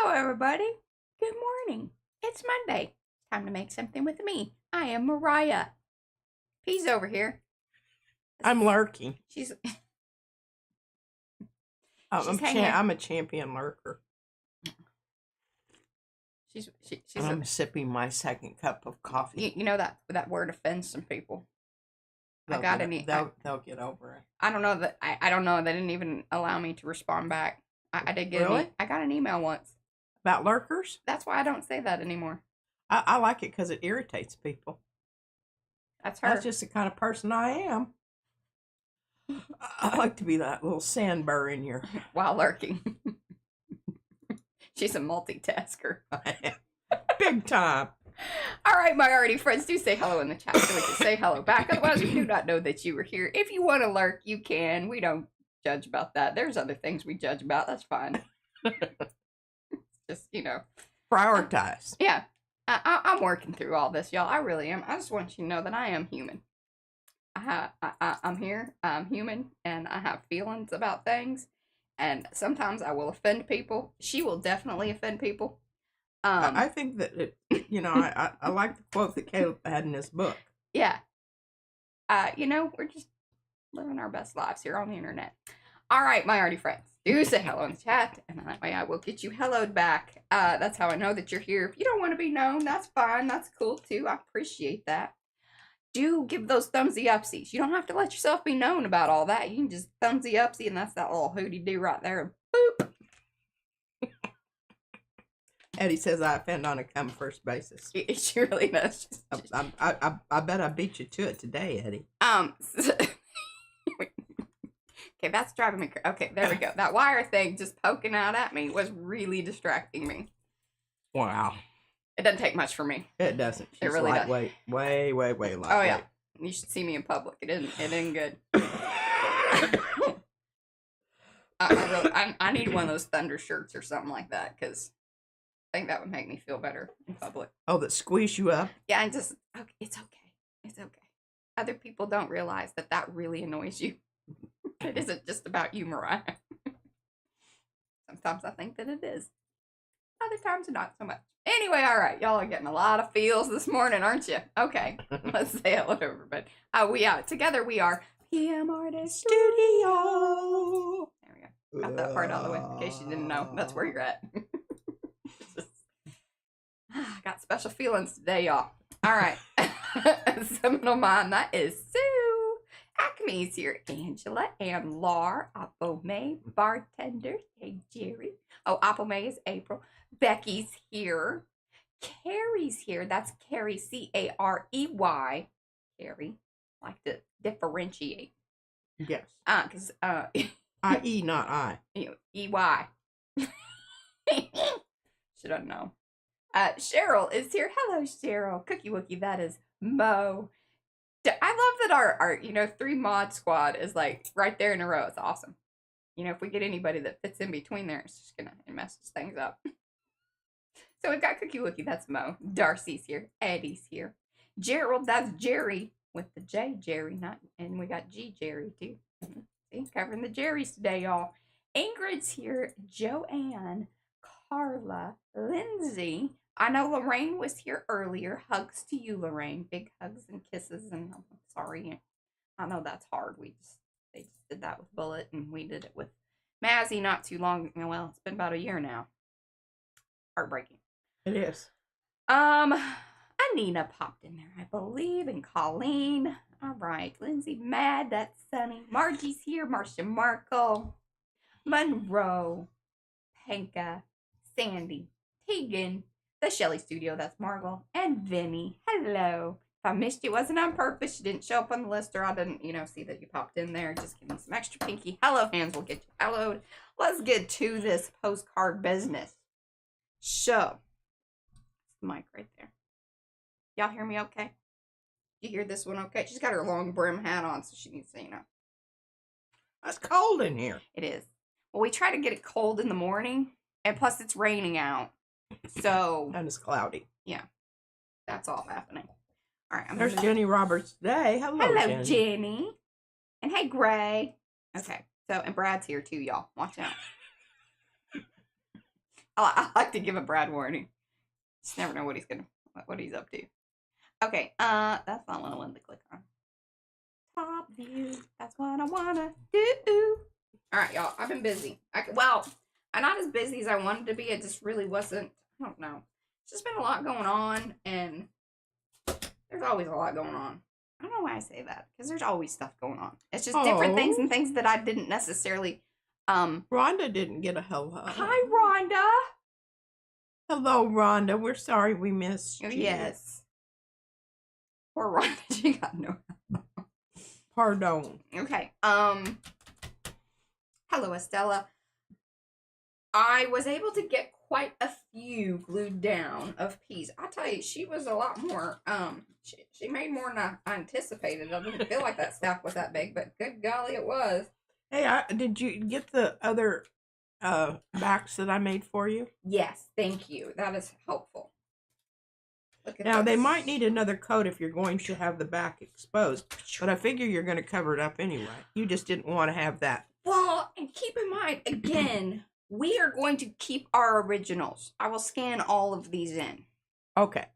Hello, everybody. Good morning. It's Monday. Time to make something with me. I am Mariah. P's over here. I'm lurking. She's I'm a champion lurker. I'm sipping my second cup of coffee. You know that word offends some people. They'll get over it. I don't know that I don't know. They didn't even allow me to respond back. I did get I got an email once about lurkers. That's why I don't say that anymore. I like it because it irritates people. That's her. That's just the kind of person I am. I like to be that little sandburr in your while lurking. She's a multitasker. Big time. All right, my Arty friends, do say hello in the chat so we can say hello back. Otherwise, we do not know that you were here. If you want to lurk, you can. We don't judge about that. There's other things we judge about. That's fine. Just, prioritize. Yeah. I'm working through all this, y'all. I really am. I just want you to know that I am human. I'm here. I'm human, and I have feelings about things. And sometimes I will offend people. She will definitely offend people. I think that I like the quote that Caleb had in his book. Yeah. We're just living our best lives here on the internet. All right, my Arty friends, do say hello in the chat, and that way I will get you helloed back. That's how I know that you're here. If you don't want to be known, that's fine. That's cool too. I appreciate that. Do give those thumbsy upsies. You don't have to let yourself be known about all that. You can just thumbsy upsy, and that's that little hooty do right there. Boop. Eddie says I offend on a come first basis. She really does. I bet I beat you to it today, Eddie. Okay, that's driving me crazy. Okay, there we go. That wire thing just poking out at me was really distracting me. Wow. It doesn't take much for me. It doesn't. She's it really does. Way lightweight. Oh yeah. You should see me in public. It isn't good. I need one of those thunder shirts or something like that, because I think that would make me feel better in public. Oh, that squeeze you up? Yeah, and just, okay, it's okay. It's okay. Other people don't realize that really annoys you. It isn't just about you, Mariah. Sometimes I think that it is. Other times, not so much. Anyway, all right. Y'all are getting a lot of feels this morning, aren't you? Okay. Let's say hello to everybody. Together we are PM Artist Studio. There we go. Got that part out of the way in case you didn't know. That's where you're at. Got special feelings today, y'all. All right. Seminole Mind, that is Sue. Acme's here. Angela and Laura. Apple May, bartender. Hey, Jerry. Oh, Apple May is April. Becky's here. Carrie's here. That's Carrie, Carey. Carrie. Like to differentiate. Yes. Because I-E, not I. E-Y. Should I know? Cheryl is here. Hello, Cheryl. Cookie Wookie, that is Mo. I love that our 3 mod squad is like right there in a row. It's awesome. If we get anybody that fits in between there, it's just gonna mess things up. So we've got Cookie Wookie, that's Mo. Darcy's here. Eddie's here. Gerald, that's Jerry with the J, Jerry, and we got G, Jerry too. See, covering the Jerrys today, y'all. Ingrid's here. Joanne, Carla, Lindsay. I know Lorraine was here earlier. Hugs to you, Lorraine. Big hugs and kisses. And I'm sorry. I know that's hard. They just did that with Bullet, and we did it with Mazzy not too long. Well, it's been about a year now. Heartbreaking. It is. Anina popped in there, I believe, and Colleen. All right, Lindsay, Mad. That's Sunny. Margie's here. Marcia Markle, Monroe, Panka, Sandy, Tegan. The Shelly Studio, that's Margot, and Vinny. Hello. If I missed you, it wasn't on purpose. You didn't show up on the list, or I didn't, see that you popped in there. Just give me some extra pinky hello hands. We'll get you helloed. Let's get to this postcard business. So, the mic right there. Y'all hear me okay? You hear this one okay? She's got her long brim hat on, so she needs to, It's cold in here. It is. Well, we try to get it cold in the morning, and plus it's raining out. So and it's cloudy. Yeah, that's all happening. All right, there's Jenny Roberts today. Hello, Jenny. And hey, Gray. Okay, so and Brad's here too, y'all. Watch out. I like to give a Brad warning. Just never know what he's up to. Okay, that's not what I wanted to click on. Top view. That's what I wanna do. All right, y'all. I've been busy. Well, I'm not as busy as I wanted to be. It just really wasn't. I don't know. It's just been a lot going on, and there's always a lot going on. I don't know why I say that, because there's always stuff going on. It's just different things and things that I didn't necessarily. Rhonda didn't get a hello. Hi, Rhonda. Hello, Rhonda. We're sorry we missed you. Yes. Poor Rhonda. She got no. Pardon. Okay. Hello, Estella. I was able to get quite a few glued down of peas. I tell you, she was a lot more. She made more than I anticipated. I didn't feel like that stack was that big, but good golly, it was. Hey, did you get the other backs that I made for you? Yes, thank you. That is helpful. Look at Now, those. they might need another coat if you're going to have the back exposed, but I figure you're going to cover it up anyway. You just didn't want to have that. Well, and keep in mind, again, we are going to keep our originals. I will scan all of these in. Okay.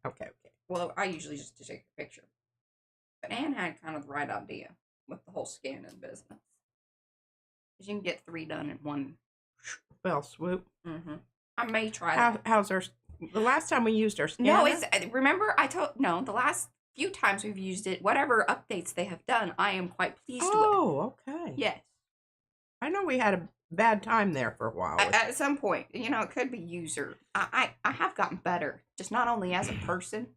Well, I usually just take a picture. But Anne had kind of the right idea with the whole scanning business. Because you can get 3 done in one Well, swoop. Mm-hmm. I may try that. How's our... The last time we used our scanner... No, it's... Remember, the last few times we've used it, whatever updates they have done, I am quite pleased with. Oh, okay. Yes. I know we had a bad time there for a while. At some point, it could be user. I have gotten better, just not only as a person.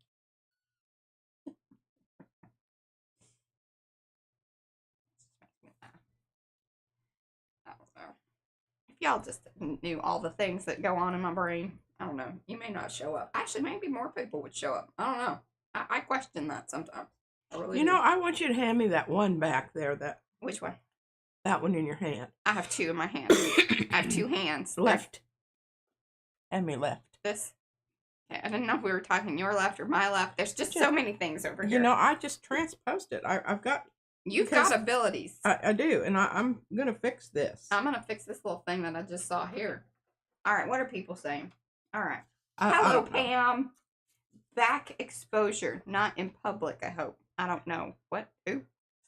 If y'all just knew all the things that go on in my brain, I don't know. You may not show up. Actually, maybe more people would show up. I don't know. I question that sometimes. I really do. I want you to hand me that one back there. Which one? That one in your hand. I have 2 in my hand. I have 2 hands. Left. Hand me left. This. Okay, I didn't know if we were talking your left or my left. There's just so many things over here. I just transposed it. I've got... You've got abilities. I do, and I'm going to fix this. I'm going to fix this little thing that I just saw here. All right, what are people saying? All right. Hello, Pam. Back exposure, not in public, I hope. I don't know. What? Who?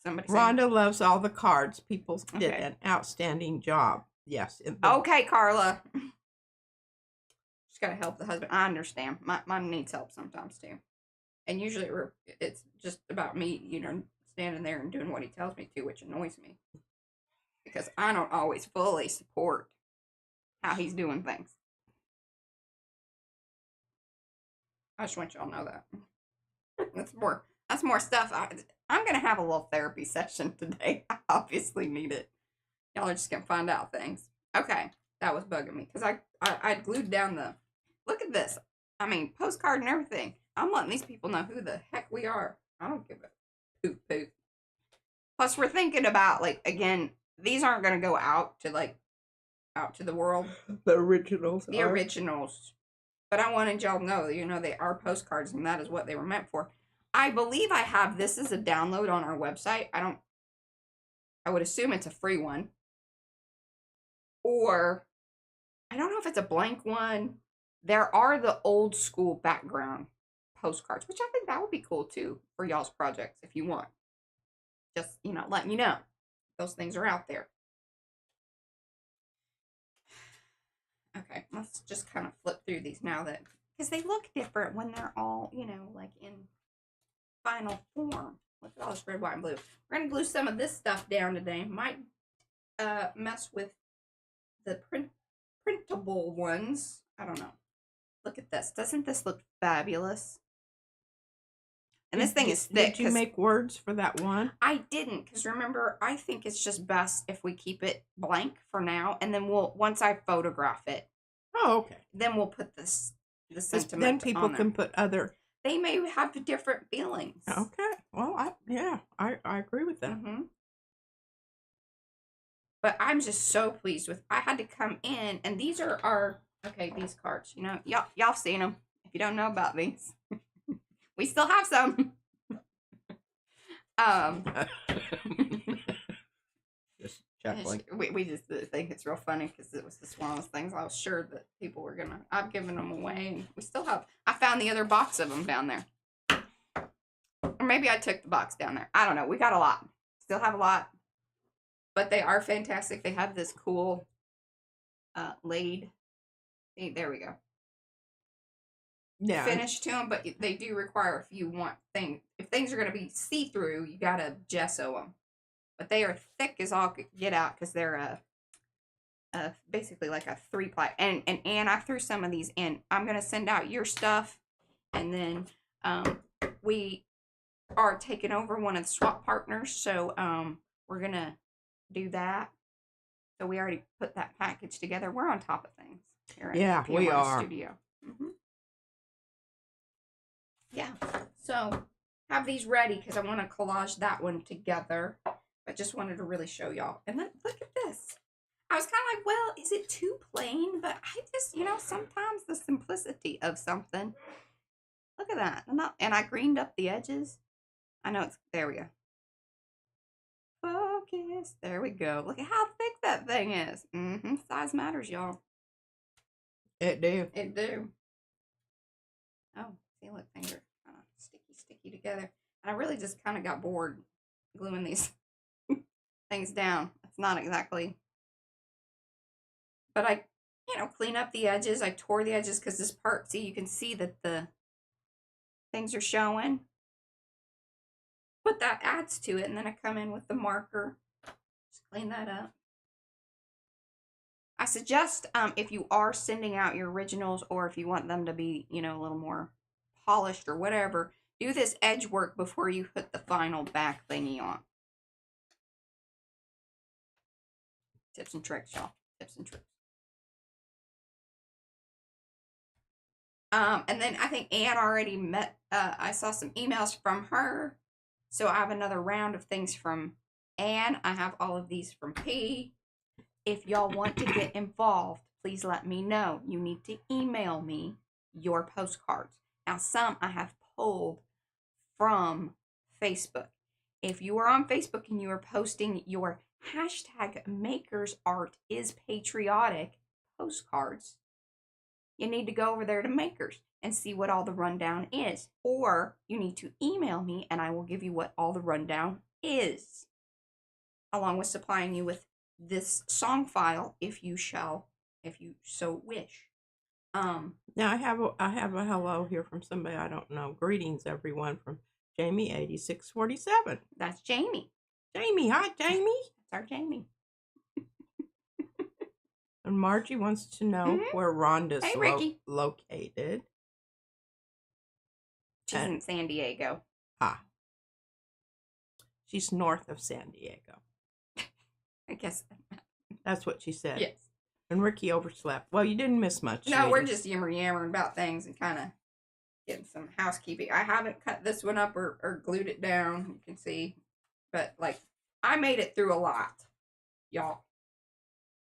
Somebody saying? Rhonda loves all the cards. People did an outstanding job. Yes. Okay, Carla. Just got to help the husband. I understand. Mine needs help sometimes, too. And usually it's just about me, standing there and doing what he tells me to, which annoys me. Because I don't always fully support how he's doing things. I just want y'all to know that. That's more stuff. I'm going to have a little therapy session today. I obviously need it. Y'all are just going to find out things. Okay. That was bugging me. Because I glued down the... Look at this. I mean, postcard and everything. I'm letting these people know who the heck we are. I don't give a poop. Plus, we're thinking about, again, these aren't going to go out to the world. The originals. The originals. But I wanted y'all to know, they are postcards, and that is what they were meant for. I believe I have this as a download on our website. I would assume it's a free one. Or, I don't know if it's a blank one. There are the old school background postcards, which I think that would be cool, too, for y'all's projects, if you want. Just, letting you know. Those things are out there. Okay, let's just kind of flip through these now because they look different when they're all, in final form. Look at all this red, white, and blue. We're going to glue some of this stuff down today. Might mess with the printable ones. I don't know. Look at this. Doesn't this look fabulous? And this thing is thick. Did you make words for that one? I didn't, because remember, I think it's just best if we keep it blank for now, and then once I photograph it. Oh, okay. Then we'll put the sentiment. Then people can put other. They may have different feelings. Okay. Well, I agree with that. Mm-hmm. But I'm just so pleased with. I had to come in, and these are these cards. Y'all seen them. If you don't know about these. We still have some. Just chuckling. We just think it's real funny because it was just one of those things I was sure that people were gonna. I've given them away, and we still have. I found the other box of them down there, or maybe I took the box down there. I don't know. We got a lot. Still have a lot, but they are fantastic. They have this cool laid. There we go. Yeah. Finish to them, but they do require if you want things. If things are gonna be see through, you gotta gesso them. But they are thick as all get out because they're basically like a 3-ply. And I threw some of these in. I'm gonna send out your stuff, and then we are taking over one of the swap partners, so we're gonna do that. So we already put that package together. We're on top of things here at we are. Studio. Yeah. So have these ready because I want to collage that one together. I just wanted to really show y'all. And then look at this. I was kind of like, well, is it too plain? But I just, sometimes the simplicity of something. Look at that. And I greened up the edges. I know it's, there we go. Focus. There we go. Look at how thick that thing is. Size matters, y'all. It do. It do. Oh, see, look, things are kind of sticky together. And I really just kind of got bored gluing these things down. It's not exactly, but I clean up the edges. I tore the edges because this part, see, you can see that the things are showing, but that adds to it. And then I come in with the marker, just clean that up. I suggest if you are sending out your originals, or if you want them to be a little more polished or whatever, do this edge work before you put the final back thingy on. Tips and tricks, y'all. Tips and tricks. And then I think Anne already met. I saw some emails from her, so I have another round of things from Anne. I have all of these from P. If y'all want to get involved, please let me know. You need to email me your postcards. Now, some I have pulled from Facebook. If you are on Facebook and you are posting your #MakersArtIsPatriotic postcards, you need to go over there to Makers and see what all the rundown is. Or you need to email me and I will give you what all the rundown is, along with supplying you with this song file if you so wish. Now I have a hello here from somebody I don't know. Greetings everyone from Jamie 8647. That's Jamie. Jamie, hi Jamie. That's our Jamie. And Margie wants to know where Rhonda's located. She's in San Diego. She's north of San Diego. I guess that's what she said. Yes. And Ricky overslept. Well, you didn't miss much. No, we're just yammering about things and kind of getting some housekeeping. I haven't cut this one up or glued it down. You can see. But, like, I made it through a lot. Y'all.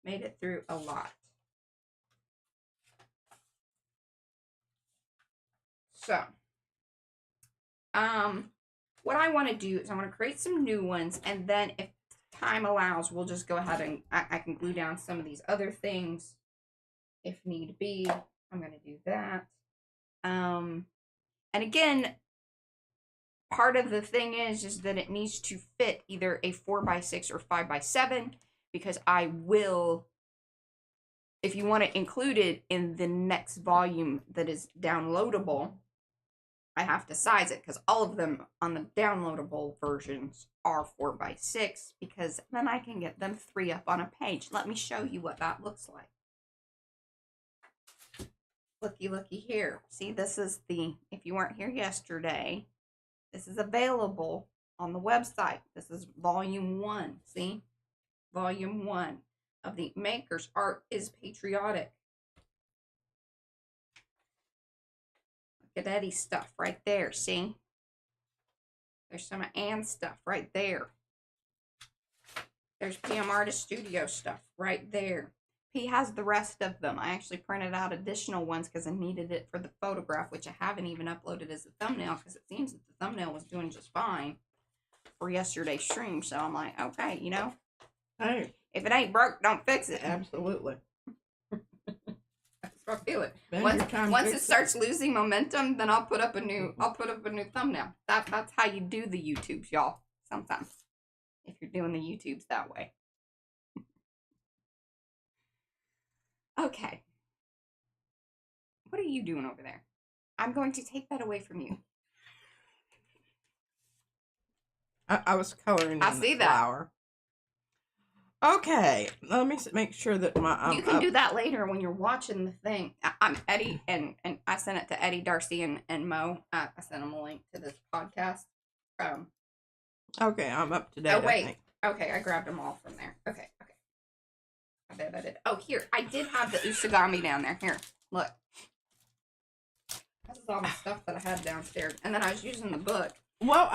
Made it through a lot. So, what I want to do is I want to create some new ones, and then if time allows, we'll just go ahead and I can glue down some of these other things if need be. I'm going to do that. And again, part of the thing is that it needs to fit either a 4x6 or 5x7, because I will, if you want it included in the next volume that is downloadable, I have to size it, because all of them on the downloadable versions are 4x6, because then I can get them 3 up on a page. Let me show you what that looks like. Looky here. See, this is the, if you weren't here yesterday, this is available on the website. This is volume 1. See? Volume 1 of the Makers Art is Patriotic. Look at Eddie's stuff right there. See? There's some of Anne's stuff right there. There's PM Artist Studio stuff right there. He has the rest of them. I actually printed out additional ones because I needed it for the photograph, which I haven't even uploaded as a thumbnail because it seems that the thumbnail was doing just fine for yesterday's stream. So I'm like, okay, you know, Hey, If it ain't broke, don't fix it. absolutely. That's how I feel it. Spend Once your time once it fixing starts losing momentum, then I'll put up a new thumbnail. That's how you do the YouTubes, y'all. Sometimes. If you're doing the YouTubes that way. Okay. What are you doing over there? I'm going to take that away from you. I was coloring I in see the that. flower. Okay, let me make sure that my you can do that later when you're watching the thing. I'm Eddie, and I sent it to Eddie, Darcy, and Mo. I sent them a link to this podcast. Okay, I'm up to date. Oh wait, I think. okay, I grabbed them all from there. Okay. I did. Oh, here, I did have the usagami down there. Here, look. This is all the stuff that I had downstairs, and then I was using the book. Well,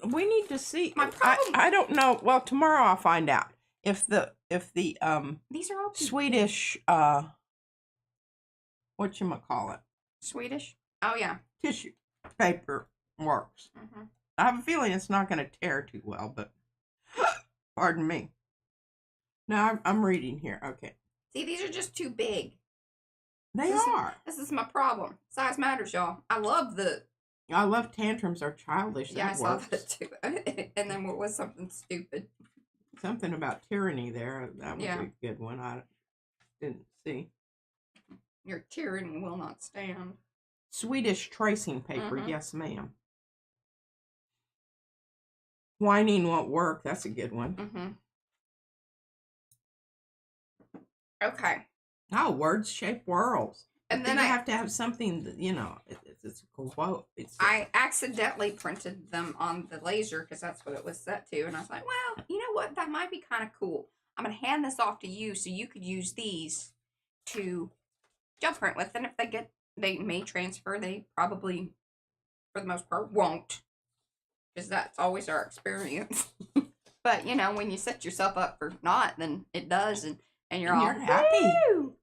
we need to see. My problem. I don't know. Well, tomorrow I'll find out if the These are all Swedish whatchamacallit, Swedish. Oh yeah, tissue paper works. mm-hmm. I have a feeling it's not going to tear too well, but pardon me. Now I'm reading here. Okay. See, these are just too big. They are. This is my problem. Size matters, y'all. I love tantrums are childish. Yeah, I saw that too. And then what was something stupid? Something about tyranny there. That was Yeah. a good one. I didn't see. Your tyranny will not stand. Swedish tracing paper. Mhm. Yes, ma'am. Whining won't work. That's a good one. Mm-hmm. Okay. Oh, words shape worlds. And then then I have to have something that, it's a quote. I accidentally printed them on the laser because that's what it was set to. And I was like, well, you know what? That might be kind of cool. I'm going to hand this off to you so you could use these to gel print with. And if they may transfer, they probably, for the most part, won't. Because that's always our experience. But, when you set yourself up for not, then it does. And you're all happy. Woo!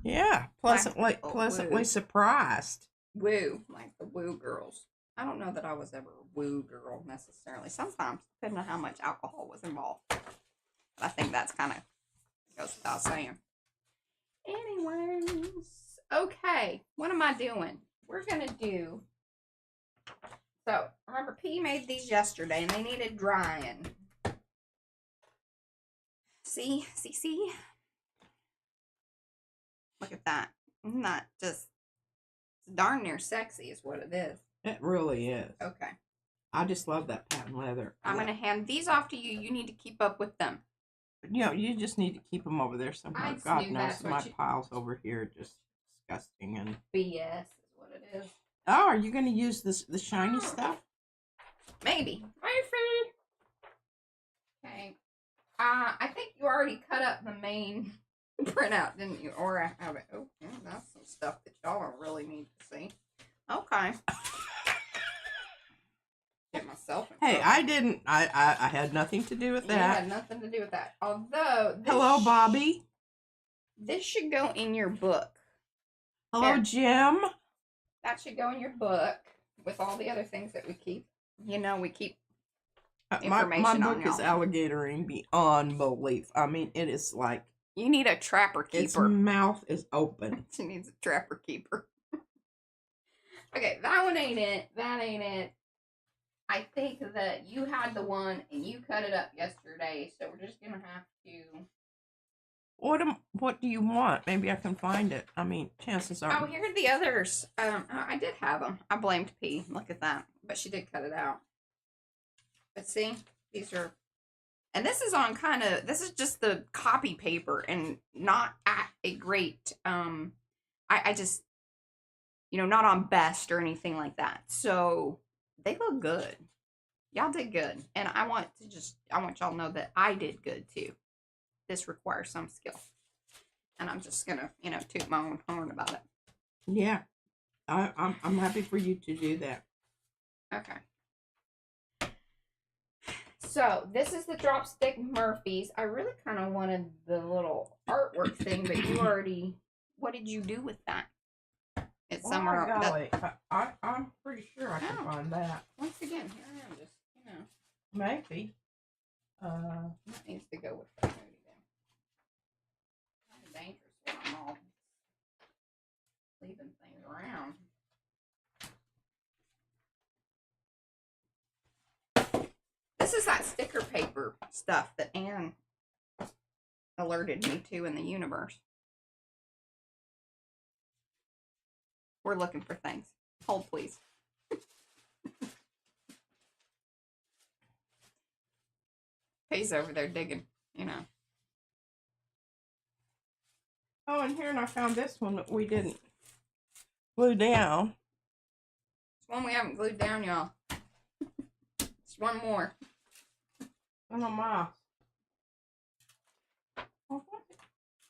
Yeah, pleasantly surprised. Woo, like the woo girls. I don't know that I was ever a woo girl necessarily. Sometimes, depending on how much alcohol was involved. But I think that's kind of goes without saying. Anyways, okay, what am I doing? We're gonna do. So remember, P made these yesterday, and they needed drying. See. Look at that. Isn't that just darn near sexy is what it is. It really is. Okay. I just love that patent leather. I'm going to hand these off to you. You need to keep up with them. You just need to keep them over there somewhere. God knows my piles over here are just disgusting and BS is what it is. Oh, are you going to use the shiny stuff? Maybe. Okay. I think you already cut up the main printout, didn't you? Or I have it. Oh, yeah, that's some stuff that y'all don't really need to see. Okay. Get myself in trouble. I didn't. I had nothing to do with that. You had nothing to do with that. Although. Hello, Bobby. This should go in your book. Hello, Jim. That should go in your book with all the other things that we keep. We keep information my on book is alligatoring beyond belief. I mean, it is like. You need a trapper keeper. Its mouth is open. She needs a trapper keeper. Okay, that one ain't it. That ain't it. I think that you had the one and you cut it up yesterday, so we're just gonna have to. What do you want? Maybe I can find it. I mean, chances are. Oh, here are the others. I did have them. I blamed P. Look at that. But she did cut it out. But see, these are. And this is on this is just the copy paper and not at a great, I just, not on best or anything like that. So they look good. Y'all did good. And I want y'all to know that I did good too. This requires some skill. And I'm just going to, toot my own horn about it. Yeah. I'm happy for you to do that. Okay. So, this is the Dropstick Murphys. I really kind of wanted the little artwork thing, but you already... What did you do with that? It's somewhere... I'm pretty sure I can find that. Once again, here I am just, Maybe. That needs to go with the movie then. Kind of dangerous when I'm all leaving things around. This is that sticker paper stuff that Anne alerted me to in the universe. We're looking for things. Hold, please. He's over there digging, you know. Oh, and here, and I found this one that we didn't glue down. It's one we haven't glued down, y'all. It's one more. Oh, no, ma.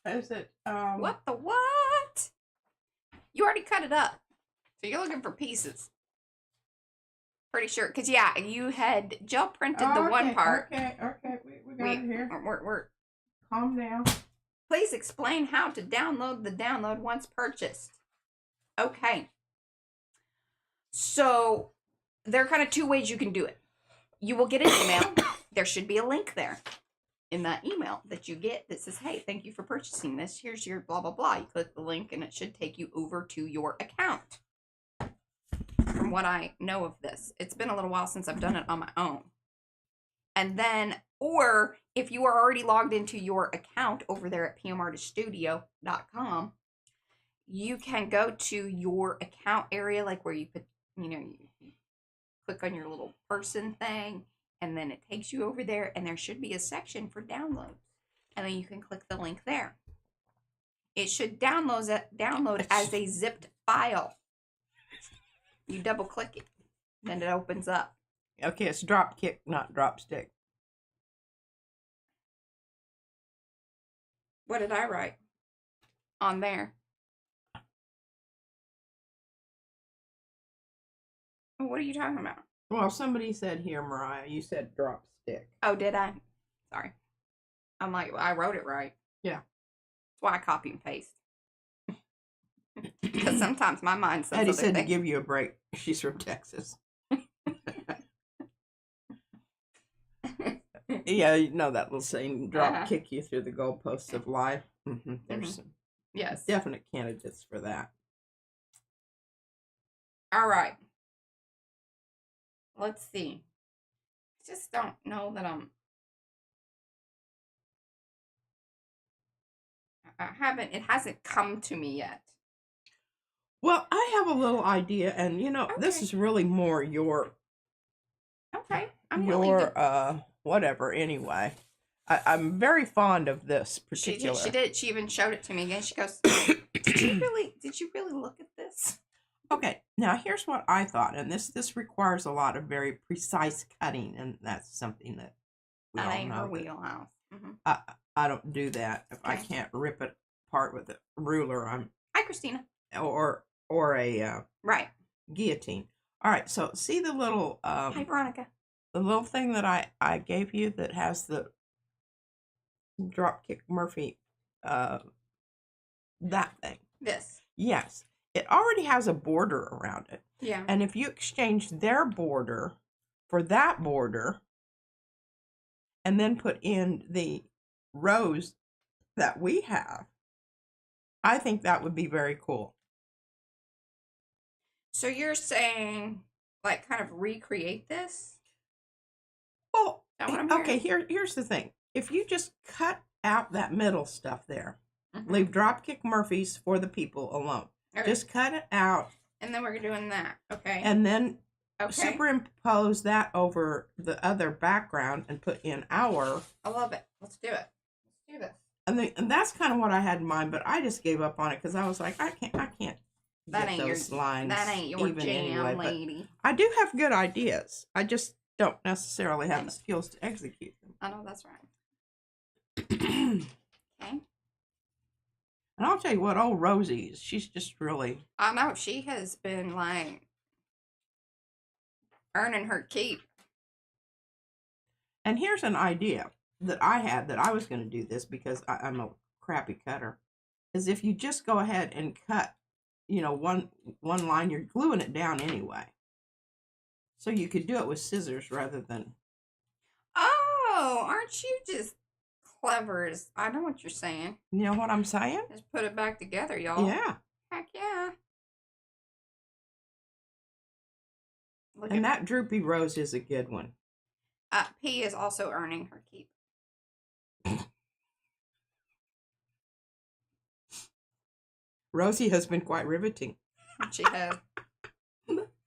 Is it, What the what? You already cut it up. So you're looking for pieces. Pretty sure. Because, yeah, you had gel printed the one part. Okay. We got it here. We're Calm down. Please explain how to download the download once purchased. Okay. So, there are kind of two ways you can do it. You will get an email. There should be a link there in that email that you get that says, hey, thank you for purchasing this. Here's your blah, blah, blah. You click the link and it should take you over to your account. From what I know of this, it's been a little while since I've done it on my own. And then, or if you are already logged into your account over there at pmartiststudio.com, you can go to your account area, like where you put, you know, you click on your little person thing, and then it takes you over there, and there should be a section for downloads. And then you can click the link there. It should download as a zipped file. You double click it, then it opens up. Okay, it's drop kick, not drop stick. What did I write on there? What are you talking about? Well, somebody said here, Mariah, you said drop stick. Oh, did I? Sorry. I'm like, well, I wrote it right. Yeah. That's why I copy and paste. Because sometimes my mind says Eddie other said things. to give you a break. She's from Texas. Yeah, you know that little saying, drop kick you through the goalposts of life. There's some definite candidates for that. All right. Let's see. I just don't know that it hasn't come to me yet. Well, I have a little idea, and you know, this is really more your whatever anyway. I'm very fond of this particular. She did. She even showed it to me again. She goes, did you really look at this? Okay, now here's what I thought, and this requires a lot of very precise cutting, and that's something that we all ain't know. her wheelhouse. I don't do that. If I can't rip it apart with a ruler, I'm Hi, Christina. Or a guillotine. All right, so see the little Hi, Veronica. The little thing that I gave you that has the Dropkick Murphy, that thing. This. Yes. It already has a border around it. Yeah. And if you exchange their border for that border and then put in the rows that we have, I think that would be very cool. So you're saying, like, kind of recreate this? Well, okay, here's the thing. If you just cut out that middle stuff there, leave Dropkick Murphys for the people alone. Okay. Just cut it out. And then we're doing that, okay? And then superimpose that over the other background and put in our... I love it. Let's do it. Let's do this. And that's kind of what I had in mind, but I just gave up on it because I was like, I can't that get those lines. That ain't your even jam, anyway, lady. I do have good ideas. I just don't necessarily have the skills to execute them. I know that's right. Okay. And I'll tell you what, old Rosie, she's just really... I know, she has been, like, earning her keep. And here's an idea that I had that I was going to do this because I'm a crappy cutter. Is if you just go ahead and cut, you know, one line, you're gluing it down anyway. So you could do it with scissors rather than... Oh, aren't Aren't you just clever as I know what you're saying. You know what I'm saying? Just put it back together, y'all. Yeah. Heck yeah. Look And at that droopy rose is a good one. P is also earning her keep. Rosie has been quite riveting. She has.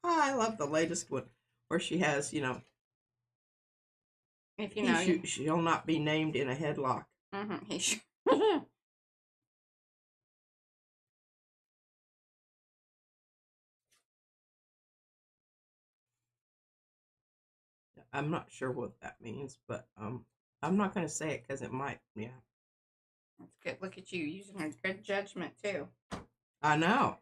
I love the latest one where she has, you know, If you know, she'll not be named in a headlock. He should. I'm not sure what that means, but I'm not going to say it because it might, yeah. That's good. Look at you using a good judgment too. I know.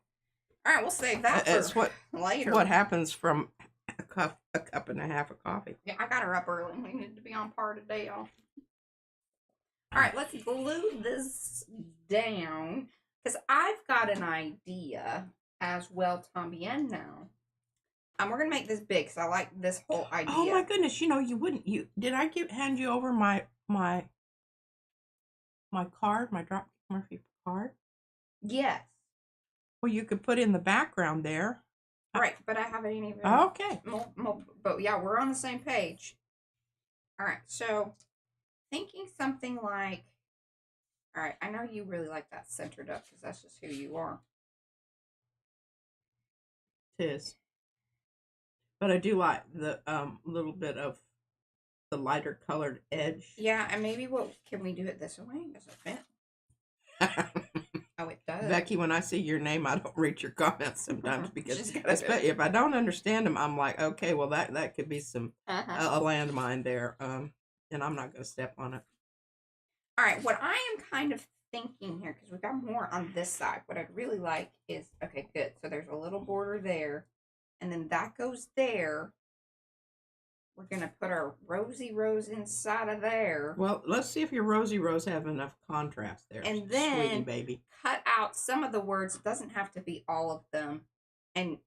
All right, we'll save that for later. What happens from a cup and a half of coffee. Yeah, I got her up early. We need to be on par today, y'all. All right, let's glue this down because I've got an idea as well, también now. We're gonna make this big because I like this whole idea. Oh my goodness! You know, did I hand you over my card, my Dropkick Murphy card? Yes. Well, you could put in the background there. Right, but I haven't even. Okay. But yeah, we're on the same page. All right, so thinking something like, all right, I know you really like that centered up because that's just who you are. It is. But I do like the little bit of the lighter colored edge. Yeah, and maybe can we do it this way? Does it fit? Oh, it does. Becky, when I see your name, I don't read your comments sometimes because if I don't understand them, I'm like, okay, well that could be some a landmine there, and I'm not going to step on it. All right, what I am kind of thinking here, because we've got more on this side, what I'd really like is, okay, good. So there's a little border there, and then that goes there. We're going to put our rosy rose inside of there. Well, let's see if your rosy rose have enough contrast there. And then sweetie baby, cut out some of the words. It doesn't have to be all of them. And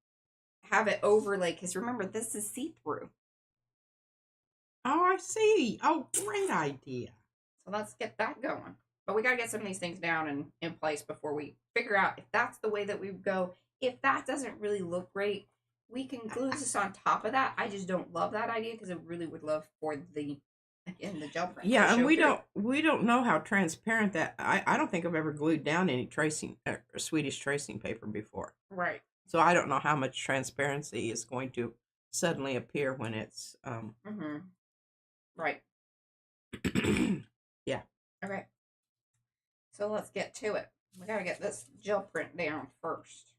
have it overlay, because remember, this is see-through. Oh, I see. Oh, great idea. So let's get that going. But we got to get some of these things down and in place before we figure out if that's the way that we go. If that doesn't really look great, we can glue this on top of that. I just don't love that idea because I really would love for the gel print. Yeah, and we don't know how transparent that. I don't think I've ever glued down any Swedish tracing paper before. Right. So I don't know how much transparency is going to suddenly appear when it's Right. Yeah. Okay. So let's get to it. We gotta get this gel print down first.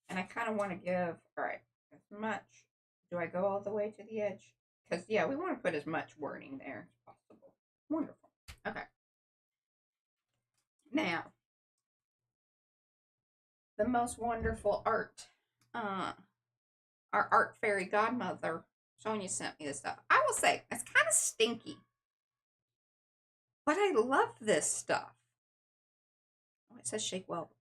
And I kind of want to give, all right, as much. Do I go all the way to the edge? Because, yeah, we want to put as much wording there as possible. Wonderful. Okay. Now, the most wonderful art. Our art fairy godmother, Sonia, sent me this stuff. I will say, it's kind of stinky. But I love this stuff. Oh, it says shake well.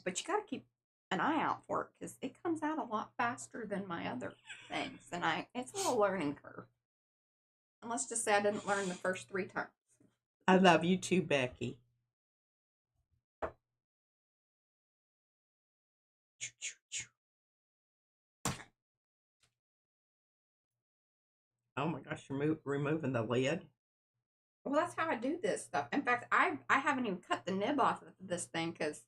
But you got to keep an eye out for it because it comes out a lot faster than my other things, and it's a little learning curve. And let's just say I didn't learn the first 3 times. I love you too, Becky. Oh my gosh, you're removing the lid. Well, that's how I do this stuff. In fact, I haven't even cut the nib off of this thing because.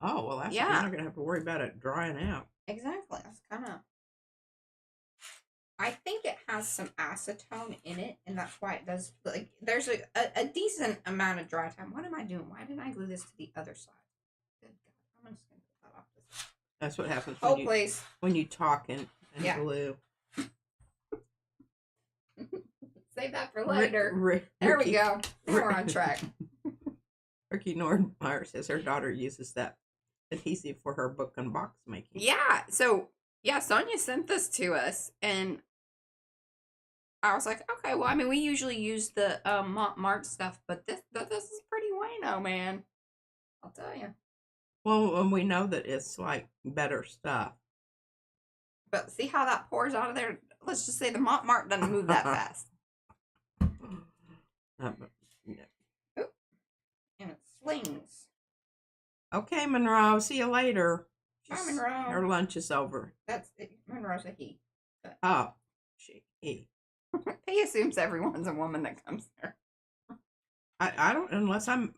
Oh, well, you're not going to have to worry about it drying out. Exactly. That's kind of. I think it has some acetone in it, and that's why it does. Like, there's a decent amount of dry time. What am I doing? Why didn't I glue this to the other side? Good God. I'm just going to put that off this side. That's what happens when you talk and glue. Save that for later. There we go. We're on track. Ricky Nordmeyer says her daughter uses that adhesive for her book and box making. Yeah. So, yeah, Sonia sent this to us, and I was like, okay, well, I mean, we usually use the Mart stuff, but this is pretty bueno, man. I'll tell you. Well, and we know that it's, like, better stuff. But see how that pours out of there? Let's just say the Mart doesn't move that fast. No. Oop. And it slings. Okay, Monroe. See you later. Bye, Monroe. Her lunch is over. That's it. Monroe's a he. But Oh, he. he assumes everyone's a woman that comes there. I don't unless I'm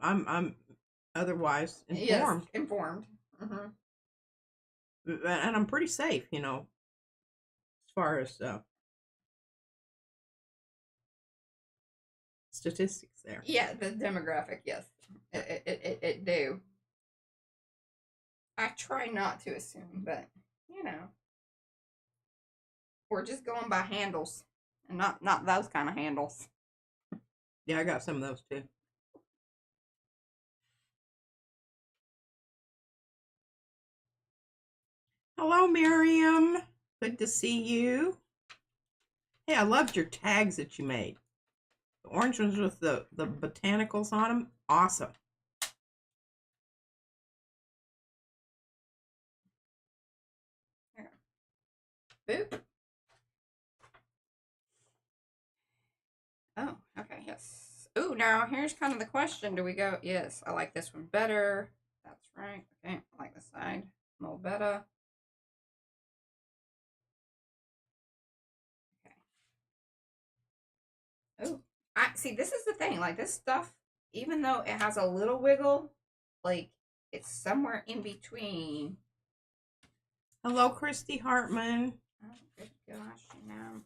otherwise informed. Yes, informed. Mm-hmm. And I'm pretty safe, you know, as far as statistics there. Yeah, the demographic, yes. It do. I try not to assume, but, you know. We're just going by handles. And not those kind of handles. Yeah, I got some of those too. Hello, Miriam. Good to see you. Hey, I loved your tags that you made. The orange ones with the botanicals on them. Awesome. Boop. Oh, okay, yes. Ooh, now here's kind of the question. Do we go, yes, I like this one better. That's right. Okay, I like this side. More better. Okay. Ooh, I see, this is the thing. Like, this stuff, even though it has a little wiggle, like, it's somewhere in between. Hello, Christy Hartman. Oh, good gosh, you know.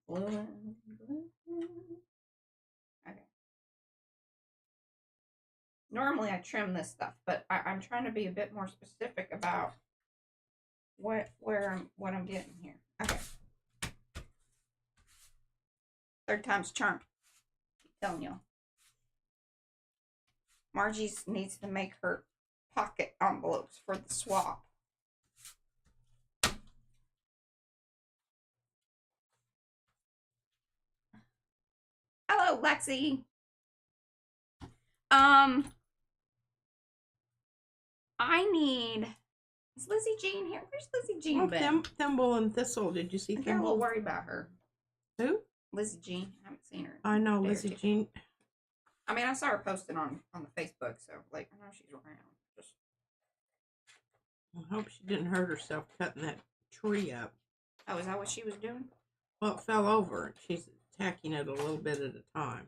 Okay. Normally I trim this stuff, but I'm trying to be a bit more specific about what I'm getting here. Okay. Third time's charm. Keep telling y'all. Margie needs to make her pocket envelopes for the swap. Hello, Lexi. I need. Is Lizzie Jean here? Where's Lizzie Jean Oh, been? Thimble and Thistle. Did you see I Thimble? got a little worried about her. Who? Lizzie Jean. I haven't seen her. I know Lizzie Jean. I mean, I saw her posting on the Facebook, so like I know she's around. Just I hope she didn't hurt herself cutting that tree up. oh, is that what she was doing? Well, it fell over. She's attacking it a little bit at a time.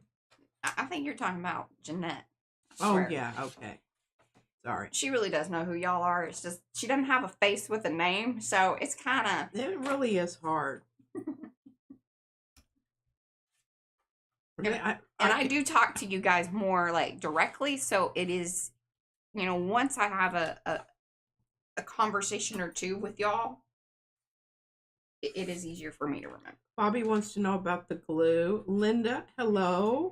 I think you're talking about Jeanette. Oh yeah, okay. Sorry. She really does know who y'all are. It's just she doesn't have a face with a name, so it's kind of. It really is hard. I do talk to you guys more like directly, so it is, you know, once I have a conversation or two with y'all, it is easier for me to remember. Bobby wants to know about the glue. Linda, hello.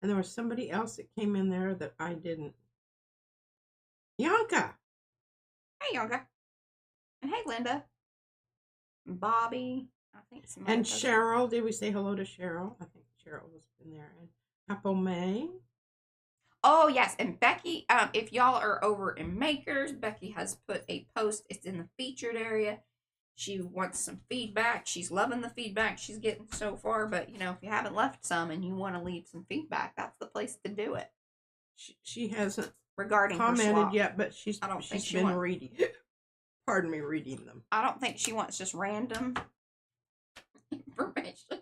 And there was somebody else that came in there that I didn't. Yanka. Hey, Yanka. And hey, Linda. Bobby. I think and Cheryl. Did we say hello to Cheryl? I think Cheryl was in there. And Apple May. Oh, yes. And Becky, if y'all are over in Makers, Becky has put a post. It's in the featured area. She wants some feedback. She's loving the feedback she's getting so far. But, you know, if you haven't left some and you want to leave some feedback, that's the place to do it. She hasn't regarding commented yet, but she's been reading. Pardon me, reading them. I don't think she wants just random information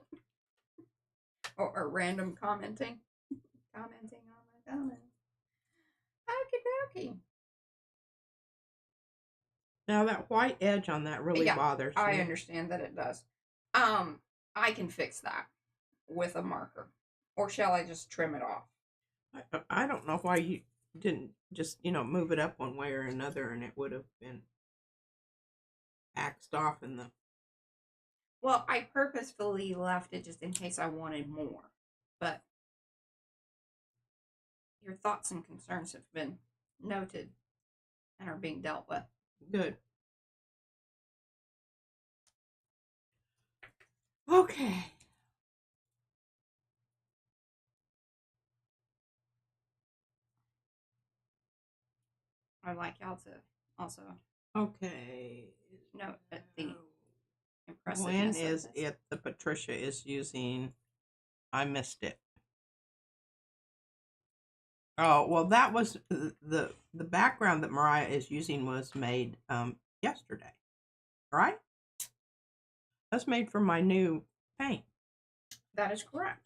or random commenting on my comments. Okay. Now that white edge on that really bothers me. I understand that it does. I can fix that with a marker, or shall I just trim it off? I don't know why you didn't just, you know, move it up one way or another, and it would have been axed off in the. Well, I purposefully left it just in case I wanted more, but your thoughts and concerns have been noted and are being dealt with. Good. Okay. I'd like y'all to also note that the impressiveness. When is it that Patricia is using I missed it. Oh, well, that was the background that Mariah is using was made yesterday, right? That's made from my new paint. That is correct.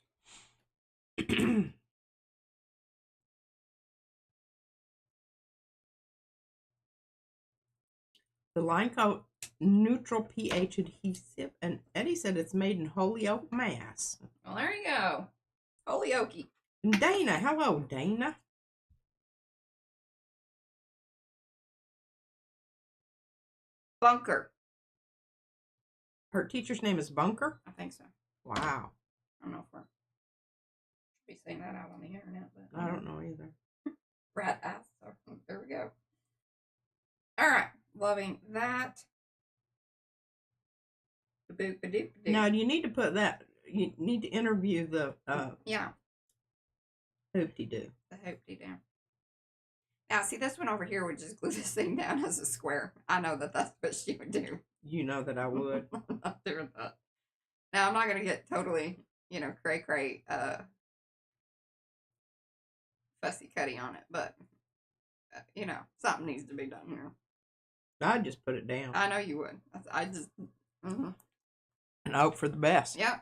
The line coat neutral pH adhesive, and Eddie said it's made in Holyoke, Mass. Well, there you go. Holyoke. And Dana, hello, Dana. Bunker. Her teacher's name is Bunker? I think so. Wow. I don't know if we're should be saying that out on the internet, but I don't know either. Rat ass. So there we go. All right. Loving that. Now, you need to put that, you need to interview the yeah. hoopty-doo. The hoopty-doo. Now, see, this one over here would just glue this thing down as a square. I know that that's what she would do. You know that I would. I'm not doing that. Now, I'm not going to get totally, cray-cray, fussy-cutty on it, but, something needs to be done here. I'd just put it down. I know you would. I just, and hope for the best. Yeah.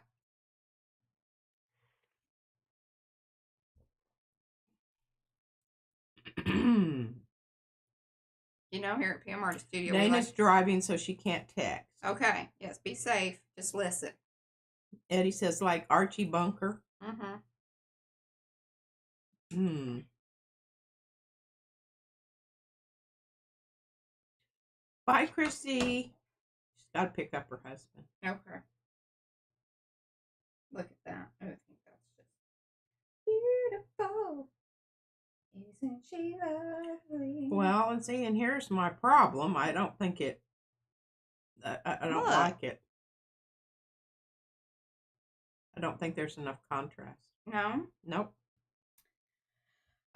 Here at PMR Studio, Dana's driving, so she can't text. Okay. Yes, be safe. Just listen. Eddie says, like Archie Bunker. Mm-hmm. Bye, Chrissy. She's got to pick up her husband. Okay. Look at that. I think that's just beautiful. Isn't she lovely? Well, and see, and here's my problem. I don't think it. I don't like it. I don't think there's enough contrast. No? Nope.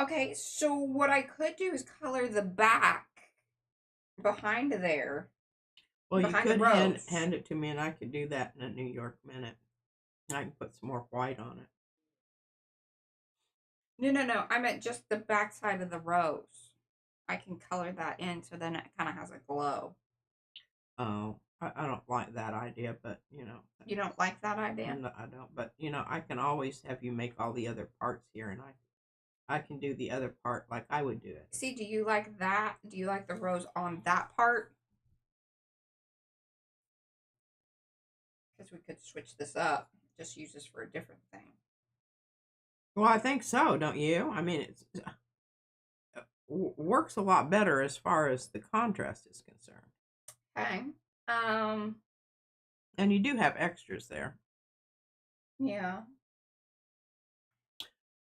Okay, so what I could do is color the back behind there. Well, you could hand it to me, and I could do that in a New York minute. I can put some more white on it. No. I meant just the back side of the rose. I can color that in so then it kind of has a glow. Oh, I don't like that idea, but, You don't like that idea? No, I don't, but, I can always have you make all the other parts here, and I can do the other part like I would do it. See, do you like that? Do you like the rose on that part? Because we could switch this up. Just use this for a different thing. Well, I think so, don't you? I mean, it works a lot better as far as the contrast is concerned. Okay. And you do have extras there. Yeah.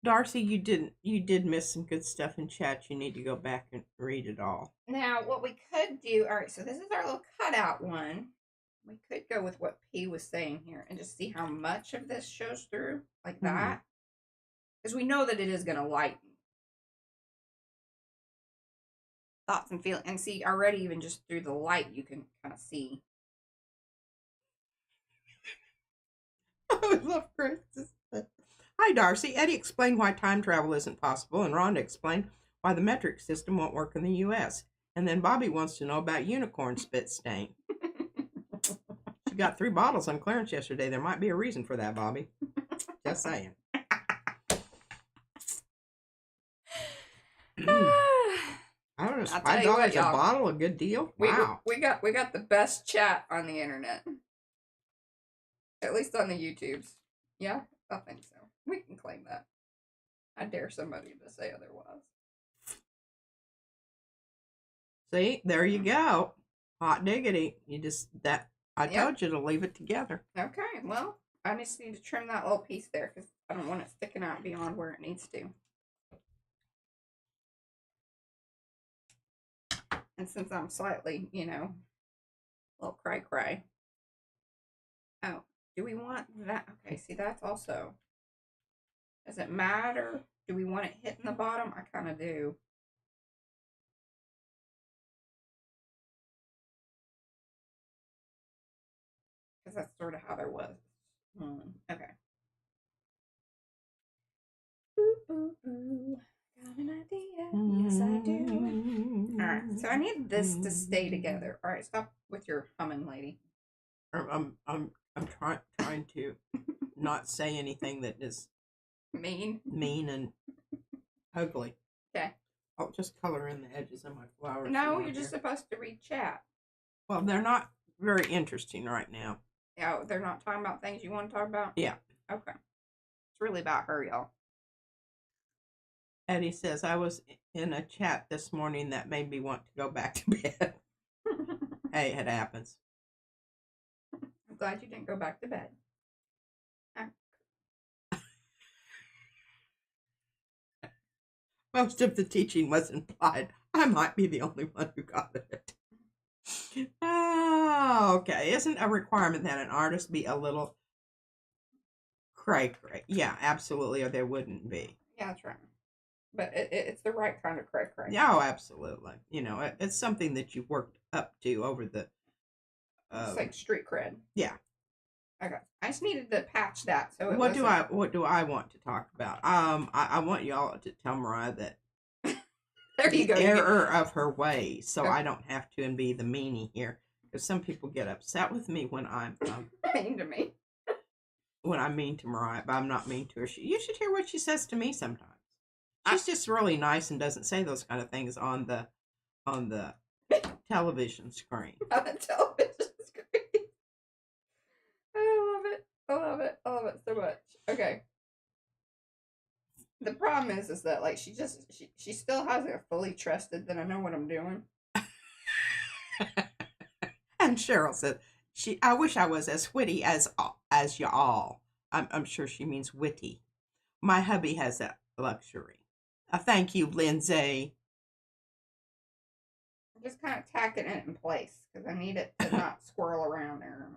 Darcy, you did miss some good stuff in chat. You need to go back and read it all. Now, what we could do, all right, so this is our little cutout one. We could go with what P was saying here and just see how much of this shows through, like that. Because we know that it is going to lighten. Thoughts and feelings. And see, already even just through the light, you can kind of see. I love Chris. Hi, Darcy. Eddie explained why time travel isn't possible, and Rhonda explained why the metric system won't work in the U.S. And then Bobby wants to know about unicorn spit stain. She got 3 bottles on clearance yesterday. There might be a reason for that, Bobby. Just saying. I don't know. $5 a bottle, a good deal. Wow. We got the best chat on the internet. At least on the YouTubes. Yeah, I think so. We can claim that. I dare somebody to say otherwise. See, there you go. Hot diggity. I told you to leave it together. Okay, well, I just need to trim that little piece there because I don't want it sticking out beyond where it needs to. And since I'm slightly, a little cray-cray. Oh, do we want that? Okay, see, that's also... Does it matter? Do we want it hitting the bottom? I kind of do. Because that's sort of how there was. Okay. Ooh, got an idea. Yes, I do. All right, so I need this to stay together. All right, stop with your humming, lady. I'm trying to not say anything that is mean and ugly. Okay. I'll just color in the edges of my flowers. No, you're just supposed to read chat. Well, they're not very interesting right now. Oh, they're not talking about things you want to talk about? Yeah. Okay. It's really about her, y'all. Eddie says, I was in a chat this morning that made me want to go back to bed. Hey, it happens. I'm glad you didn't go back to bed. Most of the teaching was implied. I might be the only one who got it. Oh, okay. Isn't a requirement that an artist be a little cray-cray? Yeah, absolutely, or there wouldn't be. Yeah, that's right. But it's the right kind of cray-cray. Yeah, oh, absolutely. You know, it's something that you worked up to over the... it's like street cred. Yeah. Okay. I just needed to patch that. So what do I want to talk about? I want y'all to tell Mariah that there you go. Error of her ways, so I don't have to and be the meanie here. Because some people get upset with me when I'm mean to me. When I'm mean to Mariah, but I'm not mean to her. You should hear what she says to me sometimes. She's just really nice and doesn't say those kind of things on the television screen. On the television screen. I love it. I love it. I love it so much. Okay. The problem is that like she still hasn't fully trusted that I know what I'm doing. And Cheryl said, I wish I was as witty as y'all. I'm sure she means witty. My hubby has that luxury. Thank you, Lindsay. I'm just kind of tacking it in place because I need it to not swirl around there.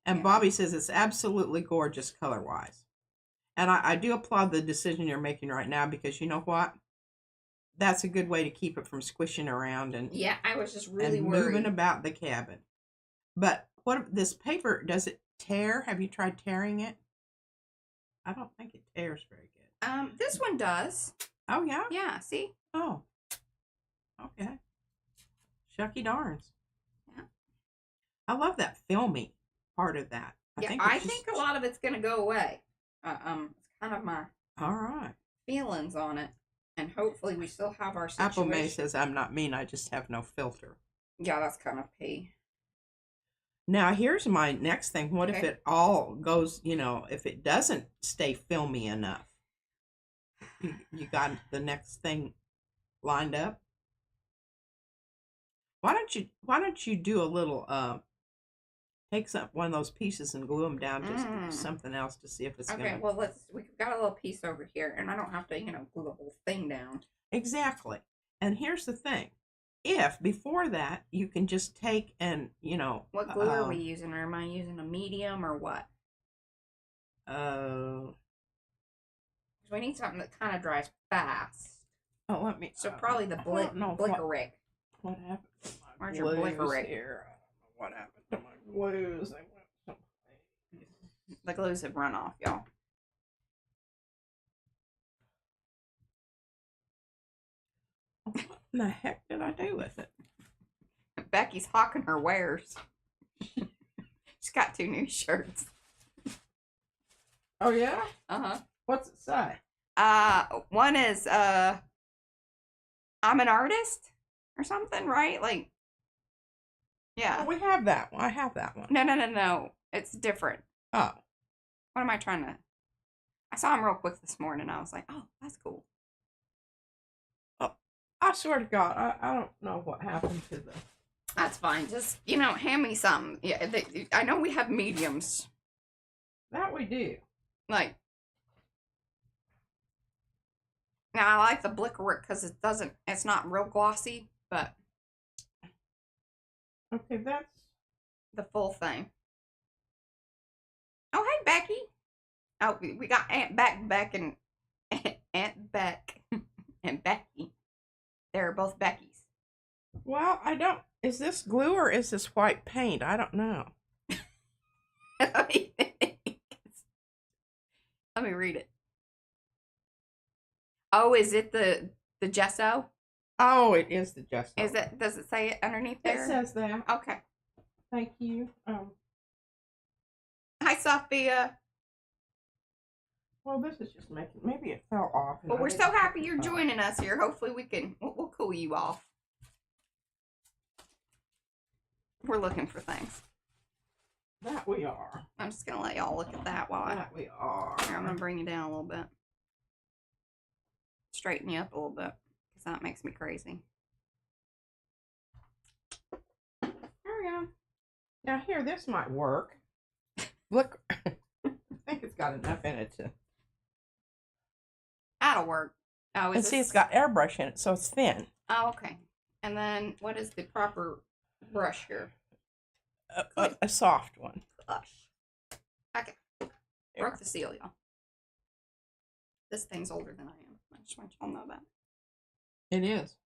And yeah. Bobby says it's absolutely gorgeous color-wise. And I do applaud the decision you're making right now because you know what? That's a good way to keep it from squishing around and yeah, I was just really worried. Moving about the cabin. But what this paper, does it tear? Have you tried tearing it? I don't think it tears very good. This one does. Oh yeah? Yeah, see? Oh. Okay. Shucky darns. Yeah. I love that filmy part of that. I think a lot of it's gonna go away. It's kind of my feelings on it. And hopefully we still have our situation. Apple May says, I'm not mean, I just have no filter. Yeah, that's kind of pee. Now, here's my next thing. What if it all goes, if it doesn't stay filmy enough? You got the next thing lined up? Why don't you do a little, take one of those pieces and glue them down to something else to see if it's okay, well, we've got a little piece over here, and I don't have to, glue the whole thing down. Exactly. And here's the thing. If before that you can just take and, what glue are we using? Or am I using a medium or what? We need something that kind of dries fast. Oh, let me. So probably the Blick. What happened to my Where's your Blick here? I don't know what happened to my glues. They went someplace. The glues have run off, y'all. What in the heck did I do with it? Becky's hawking her wares. She's got 2 new shirts. Oh yeah? Uh-huh. What's it say? One is I'm an artist or something, right? Like, yeah. Oh, we have that one. I have that one. No. It's different. Oh. What am I trying to... I saw him real quick this morning. I was like, oh, that's cool. Oh, I swear to God, I don't know what happened to the... That's fine. Just, hand me something. Yeah, I know we have mediums. That we do. Like... Now, I like the Blick because it's not real glossy, but... Okay, that's... the full thing. Oh, hey, Becky. Oh, we got Aunt Beck and Aunt Beck and Becky. They're both Beckys. Well, I don't... Is this glue or is this white paint? I don't know. Let me read it. Oh, is it the gesso? Oh, it is the gesso. Is it? Does it say it underneath there? It says that. Okay. Thank you. Hi, Sophia. Well, this is just making. Maybe it fell off. Well, we're so happy you're joining us here. Hopefully, we'll cool you off. We're looking for things. That we are. I'm just gonna let y'all look at that while That we are. Here, I'm gonna bring you down a little bit, straighten you up a little bit, because that makes me crazy. There we go. Now here, this might work. Look, I think it's got enough in it to. That'll work. Oh, And see, it's got airbrush in it, so it's thin. Oh, okay. And then what is the proper brush here? A soft one. Plush. Okay. Broke the seal, y'all. This thing's older than I am. I just want y'all to know that. It is.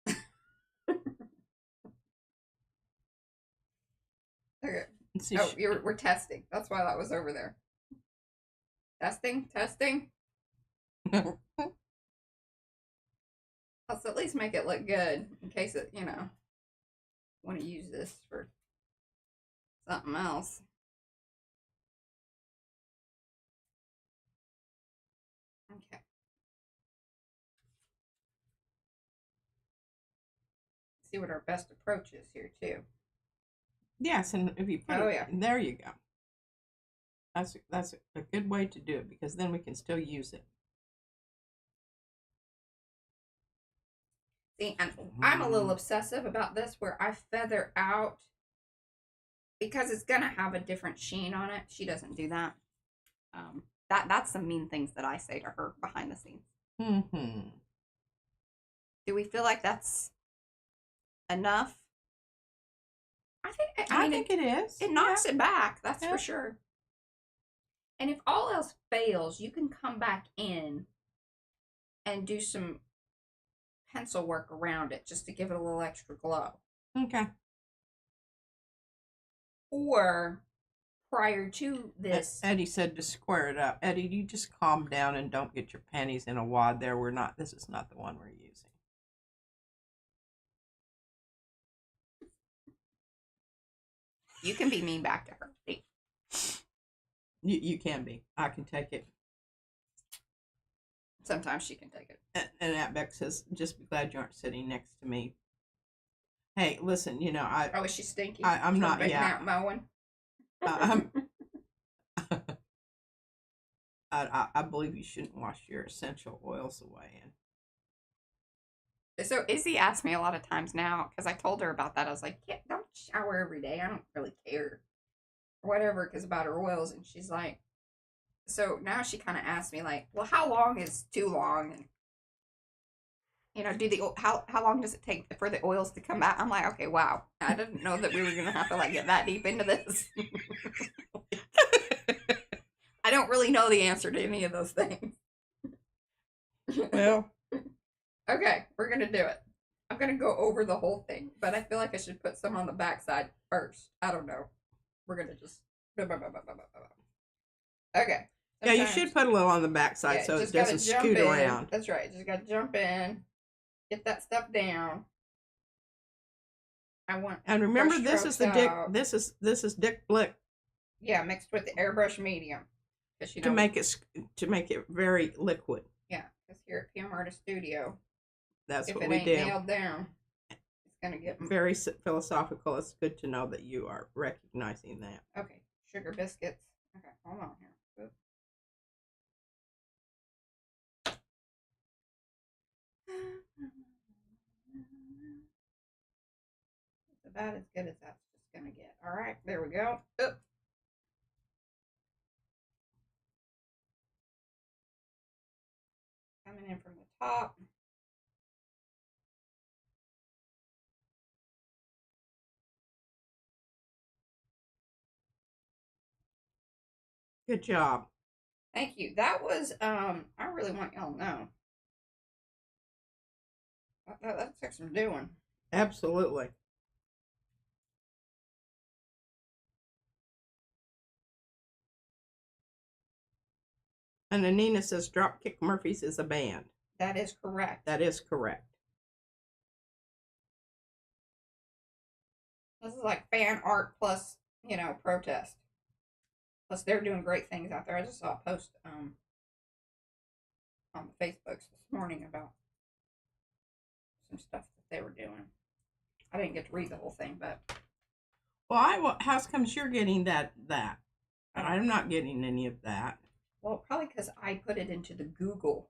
Okay. See, Oh, we're testing. That's why that was over there. Testing, testing. Let's at least make it look good in case it, want to use this for something else. Okay. See what our best approach is here too. Yes, and if you put there you go. That's a good way to do it, because then we can still use it. See, and I'm a little obsessive about this, where I feather out, because it's gonna have a different sheen on it. She doesn't do that. That's some mean things that I say to her behind the scenes. Mm-hmm. Do we feel like that's enough? I think it is. It knocks it back, that's for sure. And if all else fails, you can come back in and do some pencil work around it just to give it a little extra glow. Okay. Or prior to this, Eddie said to square it up. Eddie, you just calm down and don't get your panties in a wad there. This is not the one we're using. you can be mean back to her. You can be. I can take it. Sometimes she can take it. And Atbeck says, just be glad you aren't sitting next to me. Hey, listen, Oh, is she stinky? I'm not, out mowing? I believe you shouldn't wash your essential oils away. So Izzy asked me a lot of times now, because I told her about that. I was like, yeah, don't shower every day. I don't really care. Or whatever, because about her oils. And she's like, so now she kind of asked me, like, well, how long is too long? And, how long does it take for the oils to come out? I'm like, okay, wow. I didn't know that we were going to have to, get that deep into this. I don't really know the answer to any of those things. Well. Okay, we're going to do it. I'm going to go over the whole thing, but I feel like I should put some on the backside first. I don't know. We're going to just... Okay. Yeah, you should put a little on the backside so it doesn't scoot around. That's right. Just got to jump in, get that stuff down. And remember, this is this is Dick Blick. Yeah, mixed with the airbrush medium. To make it very liquid. Yeah, because here at PM Artist Studio, that's if what it we ain't do. nailed down, it's gonna get very philosophical. It's good to know that you are recognizing that. Okay, sugar biscuits. Okay, hold on here. Oops. It's about as good as that's just gonna get. All right, there we go. Oop. Coming in from the top. Good job. Thank you. That was I really want y'all to know. That took some doing. Absolutely. And Anina says Dropkick Murphys is a band. That is correct. That is correct. This is like fan art plus, you know, protest. Plus, they're doing great things out there. I just saw a post on the Facebooks this morning about some stuff that they were doing. I didn't get to read the whole thing, but Well, how comes you're getting that? I'm not getting any of that. Well, probably because I put it into the Google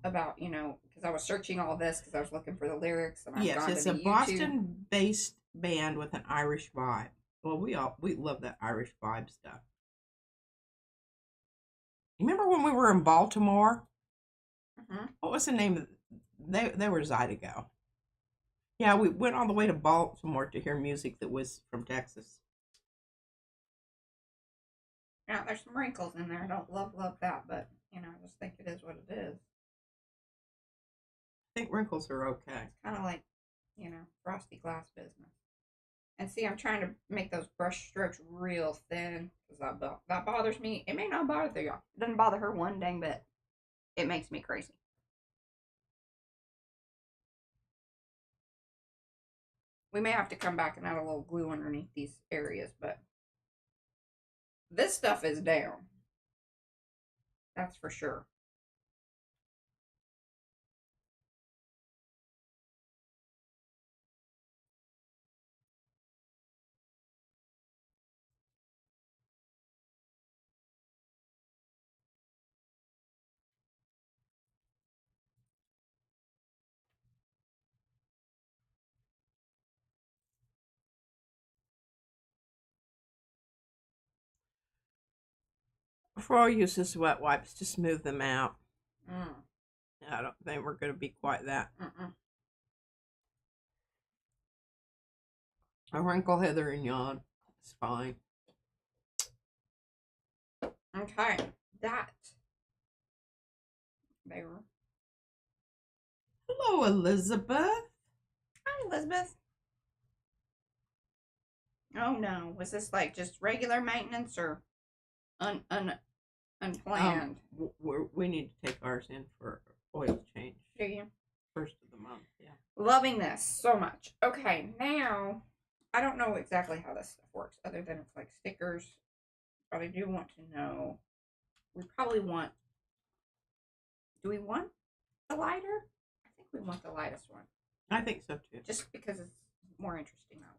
about, you know, because I was searching all this because I was looking for the lyrics. And yes, it's a Boston-based band with an Irish vibe. Well, we love that Irish vibe stuff. You remember when we were in Baltimore? Mm-hmm. What was the name of they were Zydeco. Yeah, we went all the way to Baltimore to hear music that was from Texas. Yeah, there's some wrinkles in there. I don't love that, but, you know, I just think it is what it is. I think wrinkles are okay. It's kind of like, you know, frosty glass business. And see, I'm trying to make those brush strokes real thin because that bothers me. It may not bother y'all. It doesn't bother her one dang bit. It makes me crazy. We may have to come back and add a little glue underneath these areas, but this stuff is down. That's for sure. Before I use this wet wipes to smooth them out. Mm. I don't think we're going to be quite that. A wrinkle, Heather, and yawn. It's fine. Okay, that. There. Hello, Elizabeth. Hi, Elizabeth. Oh no, was this like just regular maintenance or unplanned? We need to take ours in for oil change. Do you? First of the month, yeah. Loving this so much. Okay, now I don't know exactly how this stuff works other than it's like stickers, but I do want to know. We probably want. Do we want the lighter? I think we want the lightest one. I think so too. Just because it's more interesting that way.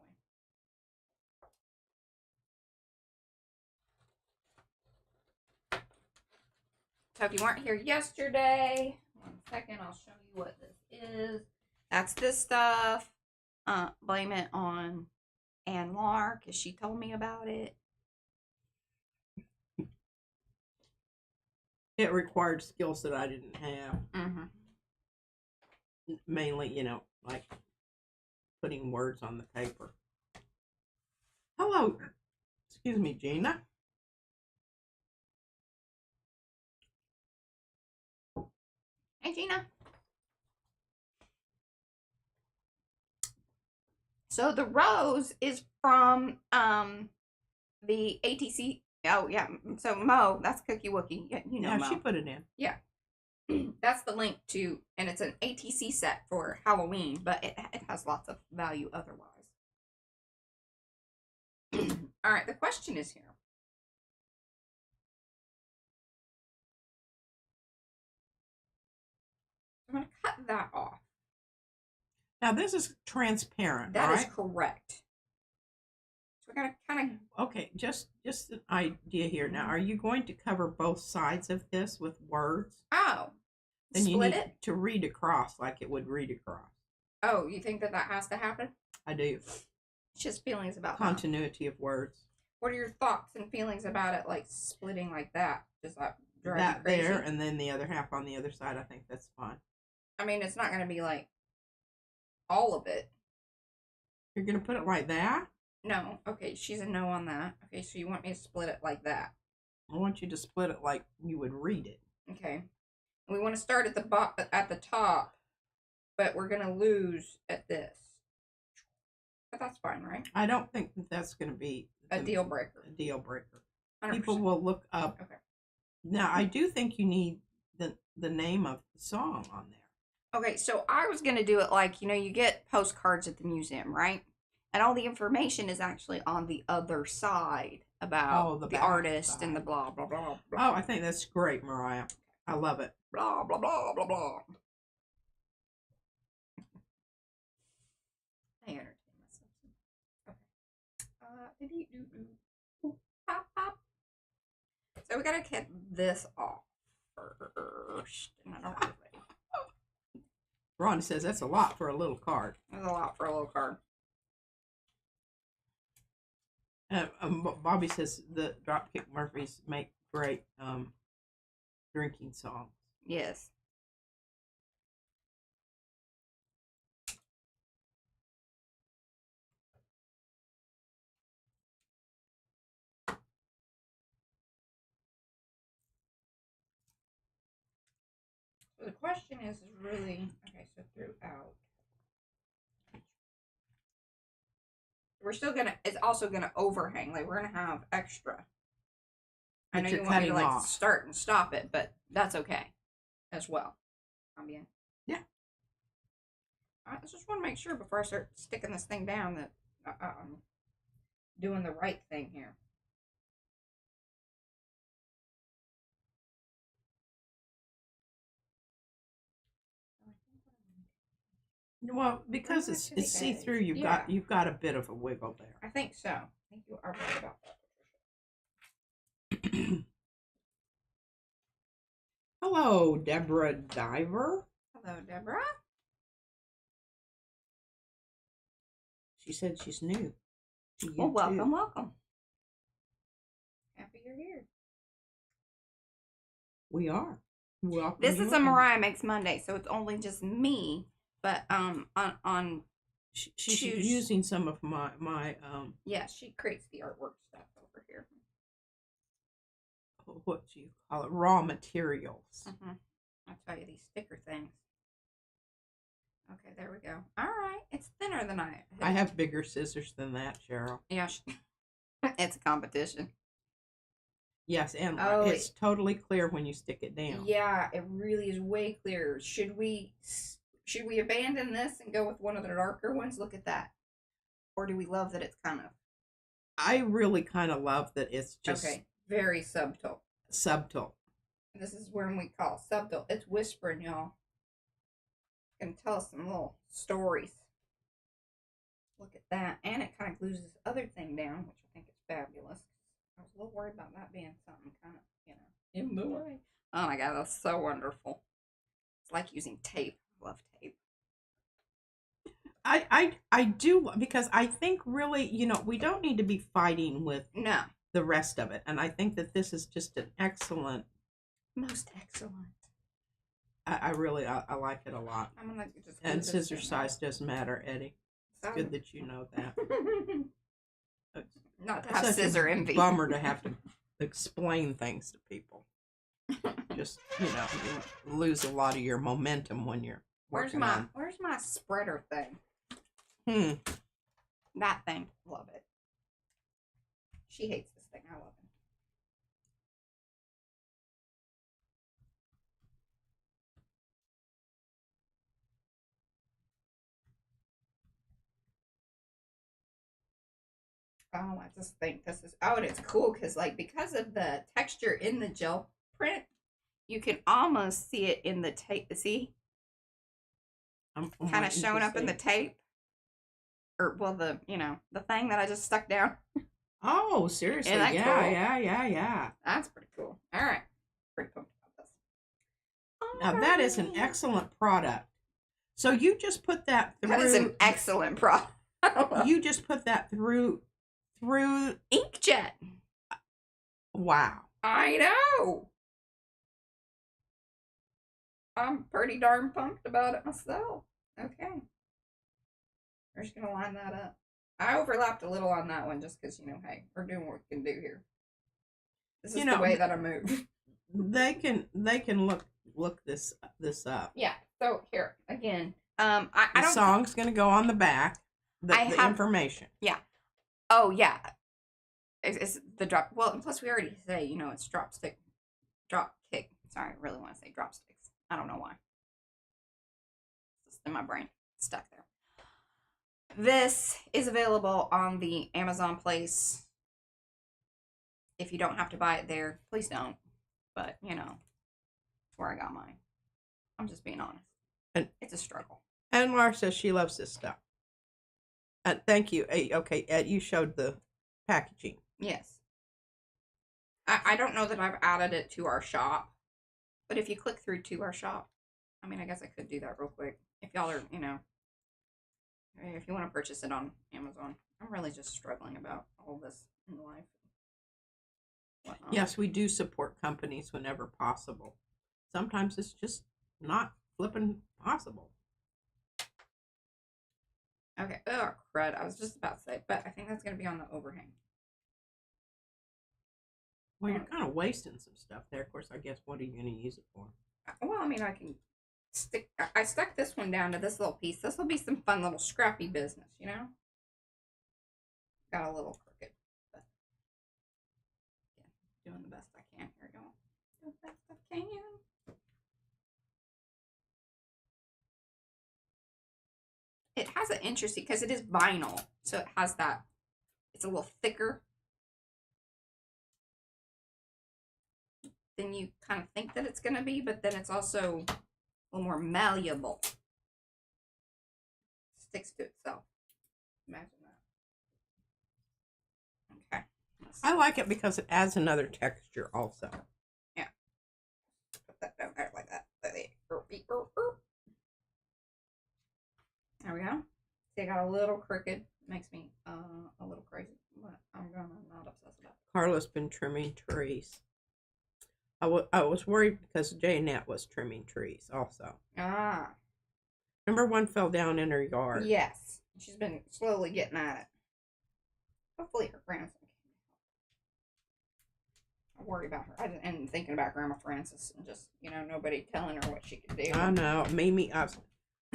So if you weren't here yesterday, 1 second, I'll show you what this is. That's this stuff. Blame it on Ann Lark, because she told me about it. It required skills that I didn't have. Mm-hmm. Mainly, you know, like putting words on the paper. Hello. Excuse me, Gina. Hey, Gina. So the rose is from the ATC. Oh yeah. So Mo, that's Cookie Wookie. You know, yeah, Mo. She put it in. Yeah. That's the link to, and it's an ATC set for Halloween, but it has lots of value otherwise. All right, the question is here. I'm going to cut that off. Now this is transparent, That right? is correct. So we're going to kind of... Okay, just an idea here. Now, are you going to cover both sides of this with words? Oh. Then split you need it? to read across like it would read across. Oh, you think that has to happen? I do. It's just feelings about continuity of words. What are your thoughts and feelings about it, like splitting like that? Does that drive that you crazy? There, and then the other half on the other side. I think that's fine. I mean, it's not going to be like all of it. You're going to put it like that? No. Okay, she's a no on that. Okay, so you want me to split it like that? I want you to split it like you would read it. Okay. We want to start at the top, but we're going to lose at this. But that's fine, right? I don't think that's going to be a deal breaker. A deal breaker. 100%. People will look up. Okay. Now, I do think you need the name of the song on there. Okay, so I was gonna do it like, you get postcards at the museum, right? And all the information is actually on the other side about the artist and the blah blah blah blah. Oh, I think that's great, Mariah. I love it. Blah blah blah blah blah. I entertain myself. Okay. Pop pop. So we gotta get this off first. And I don't really. Ron says that's a lot for a little card. That's a lot for a little card. Bobby says the Dropkick Murphys make great drinking songs. Yes. So the question is really, okay, so throughout. We're still gonna, it's also gonna overhang. Like, we're gonna have extra. I know you want me to, like, start and stop it, but that's okay as well. Yeah. I just want to make sure before I start sticking this thing down that I'm doing the right thing here. Well, because it's see through, you've got a bit of a wiggle there. I think so. I think you are right about that, Patricia. Hello, Deborah Diver. Hello, Deborah. She said she's new to you. Well, welcome, welcome. Happy you're here. We are. Welcome. This is a Mariah Makes Monday, so it's only just me. But she's using some of my yeah, she creates the artwork stuff over here. What do you call it? Raw materials. I'll tell you these sticker things. Okay, there we go. All right, it's thinner than I have bigger scissors than that, Cheryl. Yeah, it's a competition. Yes, and it's totally clear when you stick it down. Yeah, it really is way clearer. Should we abandon this and go with one of the darker ones? Look at that. Or do we love that it's kind of... I really kind of love that it's just... Okay, very subtle. Subtle. This is when we call subtle. It's whispering, y'all. It's going to tell us some little stories. Look at that. And it kind of glues this other thing down, which I think is fabulous. I was a little worried about that being something kind of, in the way. Oh my God, that's so wonderful. It's like using tape. I love tape. I do, because I think really, we don't need to be fighting with the rest of it. And I think that this is just an excellent. Most excellent. I really like it a lot. I'm gonna just and scissor size doesn't matter, Eddie. It's good that you know that. Not to have scissor envy. Bummer to have to explain things to people. Just, you lose a lot of your momentum when you're working on. Where's my spreader thing? That thing. Love it. She hates this thing. I love it. Oh, I just think this is, and it's cool because, because of the texture in the gel print, you can almost see it in the tape. See? Kind of showing up in the tape. Or, well, the thing that I just stuck down. Oh, seriously? Isn't that cool? Yeah. That's pretty cool. All right. Pretty pumped about this. Now, that is an excellent product. So you just put that through. That is an excellent product. You just put that through inkjet. Wow. I know. I'm pretty darn pumped about it myself. Okay. We're just going to line that up. I overlapped a little on that one just because, hey, we're doing what we can do here. This is the way that I move. They can look this up. Yeah. So here again, the song's going to go on the back. The information. Yeah. Oh yeah. It's the drop. Well, and plus we already say it's drop kick. Sorry, I really want to say drop sticks. I don't know why. It's just in my brain. It's stuck there. This is available on the Amazon place. If you don't have to buy it there, please don't. But, you know, it's where I got mine. I'm just being honest. And it's a struggle. And Laura says she loves this stuff. And thank you. Okay, Ed, you showed the packaging. Yes. I don't know that I've added it to our shop. But if you click through to our shop, I mean, I guess I could do that real quick. If y'all are, you know, if you want to purchase it on Amazon. I'm really just struggling about all this in life. Whatnot. Yes, we do support companies whenever possible. Sometimes it's just not flipping possible. Okay. Oh, crud. I was just about to say, but I think that's going to be on the overhang. Well, you're kind of wasting some stuff there. Of course, I guess, what are you going to use it for? Well, I mean, I can stick... I stuck this one down to this little piece. This will be some fun little scrappy business, you know? Got a little crooked, but... yeah, doing the best I can here, y'all. Do the best I can. It has an interesting... because it is vinyl, so it has that... it's a little thicker than you kind of think that it's going to be, but then it's also a little more malleable. Sticks to itself. Imagine that. Okay. I like it because it adds another texture also. Yeah. Put that down there like that. There we go. See, I got a little crooked. Makes me a little crazy, but I'm gonna not obsess about it. Carla's been trimming trees. I was worried because Janet was trimming trees also. Ah. Remember one fell down in her yard? Yes. She's been slowly getting at it. Hopefully her grandson can help. I worry about her. And thinking about Grandma Frances and just, you know, nobody telling her what she could do. I know. Mimi,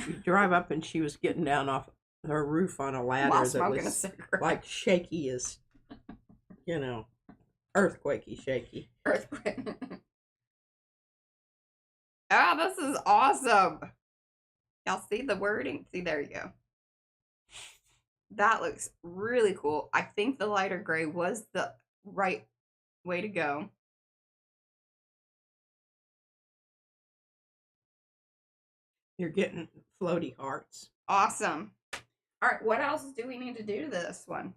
you drive up and she was getting down off her roof on a ladder while that smoking was a cigarette. like shaky as, you know, earthquakey shaky. Earthquake. Ah, this is awesome. Y'all see the wording? See, there you go. That looks really cool. I think the lighter gray was the right way to go. You're getting floaty hearts. Awesome. All right, what else do we need to do to this one?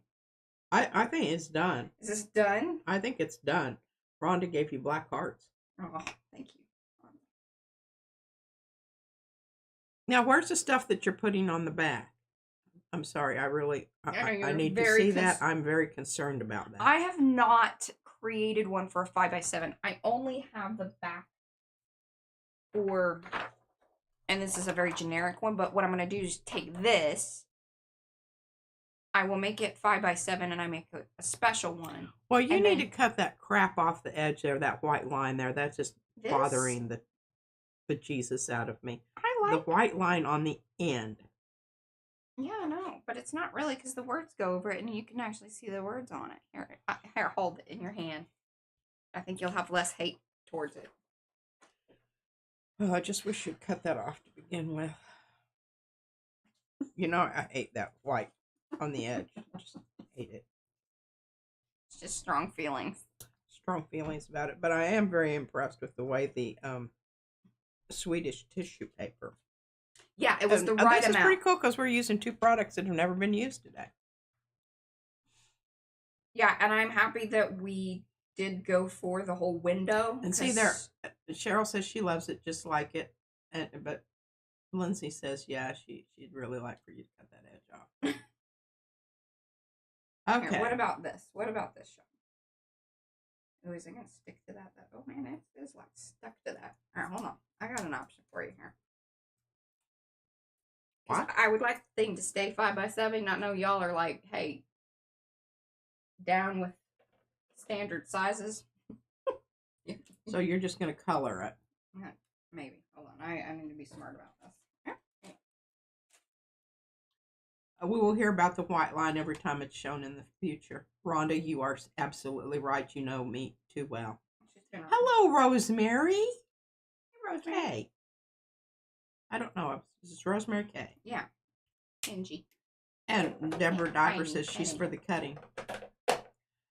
I think it's done. Is this done? I think it's done. Rhonda gave you black hearts. Oh, thank you. Now, where's the stuff that you're putting on the back? I'm sorry, I need to see that. I'm very concerned about that. I have not created one for a 5x7. I only have the back for, and this is a very generic one, but what I'm going to do is take this. I will make it 5x7 and I make a special one. Well, you need to cut that crap off the edge there, that white line there. That's just bothering the bejesus out of me. I like the white line on the end. Yeah, I know, but it's not really because the words go over it and you can actually see the words on it. Here, hold it in your hand. I think you'll have less hate towards it. Oh, I just wish you'd cut that off to begin with. You know, I hate that white on the edge. I just hate it. It's just strong feelings. Strong feelings about it, but I am very impressed with the way the Swedish tissue paper. Yeah, it was the right amount. This is pretty cool because we're using two products that have never been used today. Yeah, and I'm happy that we did go for the whole window. And see there, Cheryl says she loves it just like it, but Lindsay says, yeah, she'd really like for you to cut that edge off. Okay. Here, what about this? What about this shot? Oh, is it going to stick to that? Oh, man, it is like stuck to that. All right, hold on. I got an option for you here. What? I would like the thing to stay 5x7. Not know y'all are like, hey, down with standard sizes. So you're just going to color it? Yeah, maybe. Hold on. I need to be smart about this. We will hear about the white line every time it's shown in the future. Rhonda, you are absolutely right. You know me too well. Hello, Rosemary. Rosemary. K. I don't know. It's Rosemary K. Yeah. Angie. And Deborah Diaper Tiny, says she's tiny. for the cutting.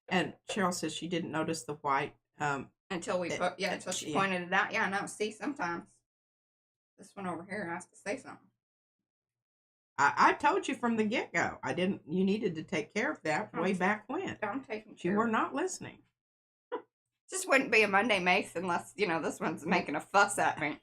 And Cheryl says she didn't notice the white. Until we until she pointed it out. Yeah, no, see, sometimes this one over here has to say something. I told you from the get-go. You needed to take care of that way back when. I'm taking care. You were not listening. This wouldn't be a Monday Mace unless, this one's making a fuss at me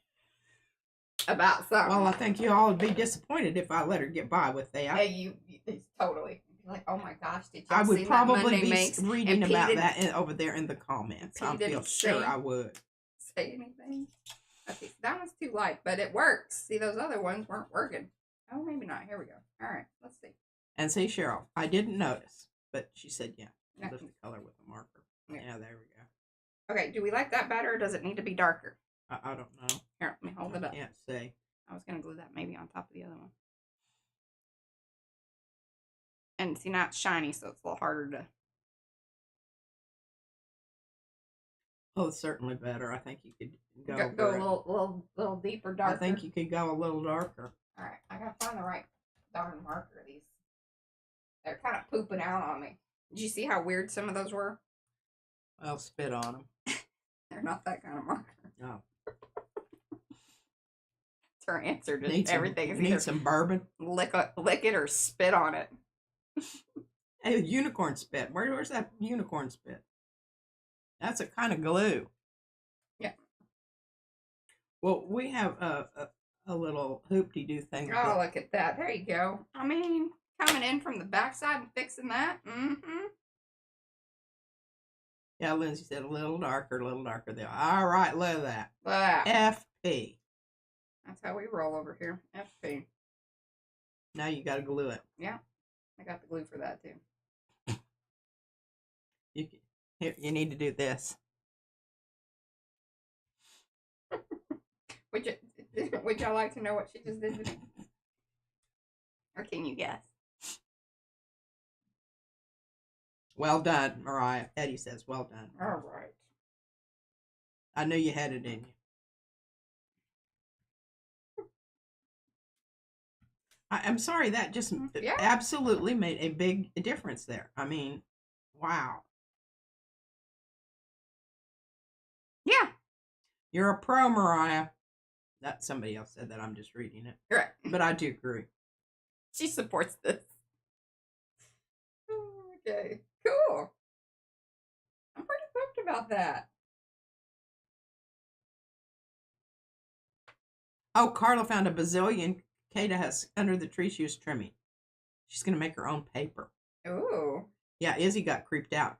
about something. Well, I think you all would be disappointed if I let her get by with that. Yeah, it's totally. Like, oh my gosh, did you I would see probably be Mace? reading about that over there in the comments. I feel sure I would. Say anything? Okay, so that one's too light, but it works. See, those other ones weren't working. Oh, maybe not. Here we go. All right, let's see. And see, Cheryl, I didn't notice, but she said, yeah, lift the color with a marker. Yeah, there we go. Okay, do we like that better, or does it need to be darker? I don't know. Here, let me hold it up. I can't see. I was going to glue that maybe on top of the other one. And see, now it's shiny, so it's a little harder to... Oh, it's certainly better. I think you could go a little deeper, darker. I think you could go a little darker. All right, I got to find the right darn marker. They're kind of pooping out on me. Did you see how weird some of those were? I'll spit on them. They're not that kind of marker. No. It's her answer to everything. Need some bourbon? Lick it or spit on it. Hey, unicorn spit. Where's that unicorn spit? That's a kind of glue. Yeah. Well, we have a little hoop-de-doo thing. Oh, look at that. There you go. I mean, coming in from the backside and fixing that. Mm-hmm. Yeah, Lindsay said a little darker there. All right, look at that. FP. That's how we roll over here. FP. Now you got to glue it. Yeah. I got the glue for that, too. You need to do this. Would y'all like to know what she just did to me? Or can you guess? Well done, Mariah. Eddie says, well done. All right. I knew you had it in you. I'm sorry, that just absolutely made a big difference there. I mean, wow. Yeah. You're a pro, Mariah. That somebody else said that. I'm just reading it. Right. But I do agree. She supports this. Okay. Cool. I'm pretty pumped about that. Oh, Carla found a bazillion Kata has under the tree she was trimming. She's going to make her own paper. Ooh. Yeah, Izzy got creeped out.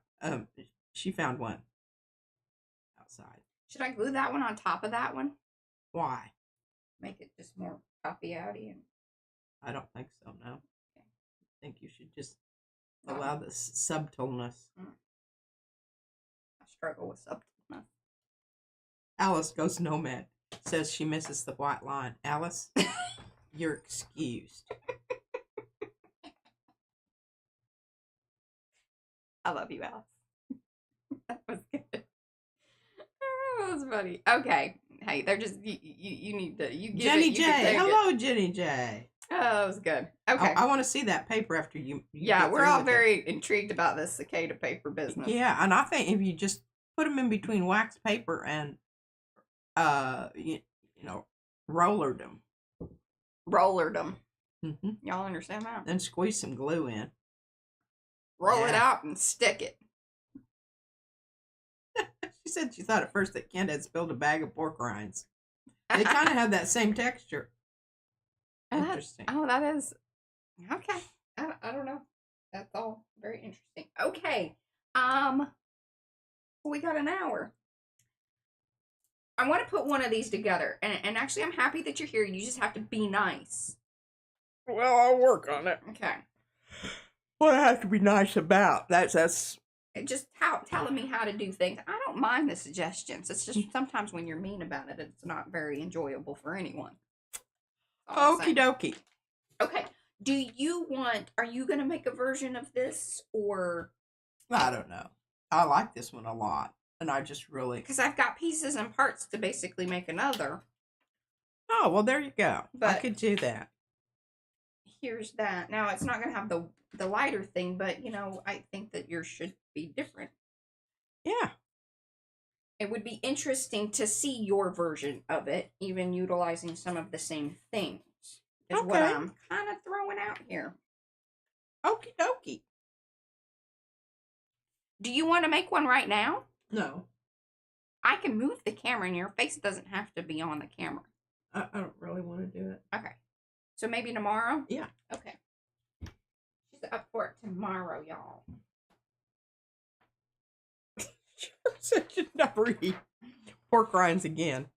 She found one outside. Should I glue that one on top of that one? Why? Make it just more poppy-outy. And... I don't think so, no. Okay. I think you should just allow the subtleness. I struggle with subtleness. Alice goes nomad. Says she misses the white line. Alice, you're excused. I love you, Alice. That was good. Oh, that was funny. Okay. Hey, they're just, you need to, you get Jenny it. J. Hello, Jenny J. Oh, that was good. Okay. I want to see that paper after you yeah, we're all very intrigued about this cicada paper business. Yeah, and I think if you just put them in between wax paper and, rollered them. Mm-hmm. Y'all understand that? Then squeeze some glue in. Roll it out and stick it. She said she thought at first that Kent had spilled a bag of pork rinds. They kind of have that same texture. Interesting. That is okay. I don't know. That's all very interesting. Okay. We got an hour. I want to put one of these together, and actually, I'm happy that you're here. You just have to be nice. Well, I'll work on it. Okay. What I have to be nice about? That's just telling me how to do things. I don't mind the suggestions. It's just sometimes when you're mean about it, it's not very enjoyable for anyone. Okie dokie. Okay. Are you going to make a version of this, or? I don't know. I like this one a lot. And I just really... Because I've got pieces and parts to basically make another. Oh, well, there you go. But I could do that. Here's that. Now, it's not going to have the lighter thing, but, you know, I think that yours should be different. Yeah. It would be interesting to see your version of it, even utilizing some of the same things. Is what I'm kind of throwing out here. Okie dokie. Do you want to make one right now? No. I can move the camera and your face doesn't have to be on the camera. I don't really want to do it. Okay. So maybe tomorrow? Yeah. Okay. She's up for it tomorrow, y'all. You're such a nubbery. Pork rinds again.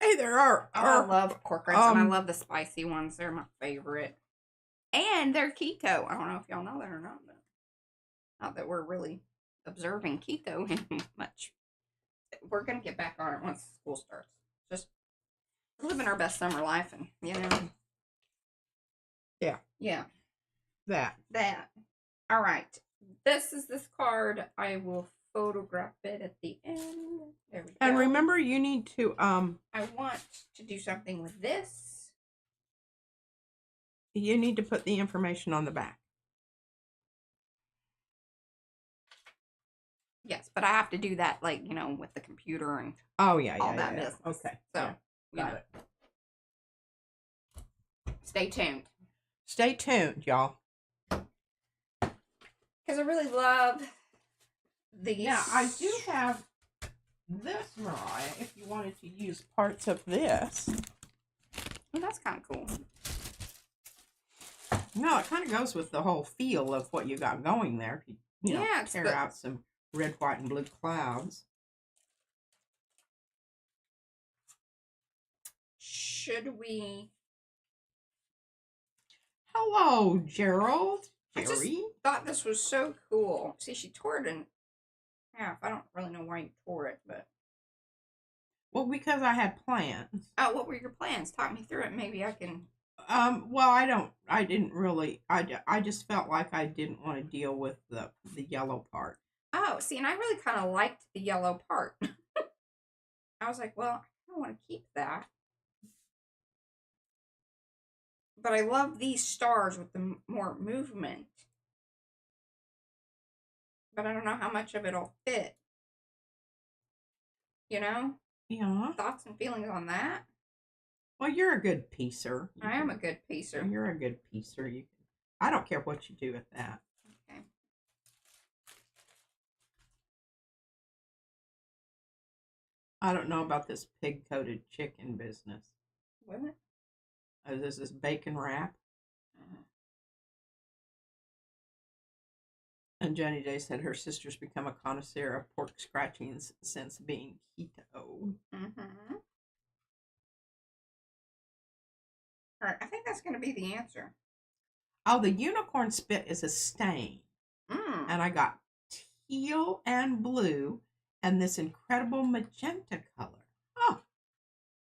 Hey, there are. I love pork rinds, and I love the spicy ones. They're my favorite. And they're keto. I don't know if y'all know that or not, but not that we're really observing keto much. We're going to get back on it once school starts. Just living our best summer life, and, you know. Yeah. Yeah. That. All right. This is this card. I will photograph it at the end. There we go. And remember, you need to I want to do something with this. You need to put the information on the back. Yes, but I have to do that, like, you know, with the computer and all that business. Okay. So, got it. Stay tuned. Stay tuned, y'all. Because I really love these. Yeah, I do have this, Mariah, if you wanted to use parts of this. Well, that's kind of cool. No, it kind of goes with the whole feel of what you got going there. You know, tear out some red, white, and blue clouds. Should we? Hello, Gerald. I just thought this was so cool. See, she tore it in half. I don't really know why you tore it, but. Well, because I had plans. Oh, what were your plans? Talk me through it. Maybe I can. Well, I didn't really, I just felt like I didn't want to deal with the yellow part. Oh, see, and I really kind of liked the yellow part. I was like, well, I don't want to keep that. But I love these stars with the more movement. But I don't know how much of it'll fit. You know? Yeah. Thoughts and feelings on that? Well, you're a good piecer. I am a good piecer. You're a good piecer. I don't care what you do with that. Okay. I don't know about this pig-coated chicken business. What? This is bacon wrap. And Jenny Day said her sister's become a connoisseur of pork scratching since being keto. Mm-hmm. All right, I think that's going to be the answer. Oh, the unicorn spit is a stain. And I got teal and blue and this incredible magenta color. Oh,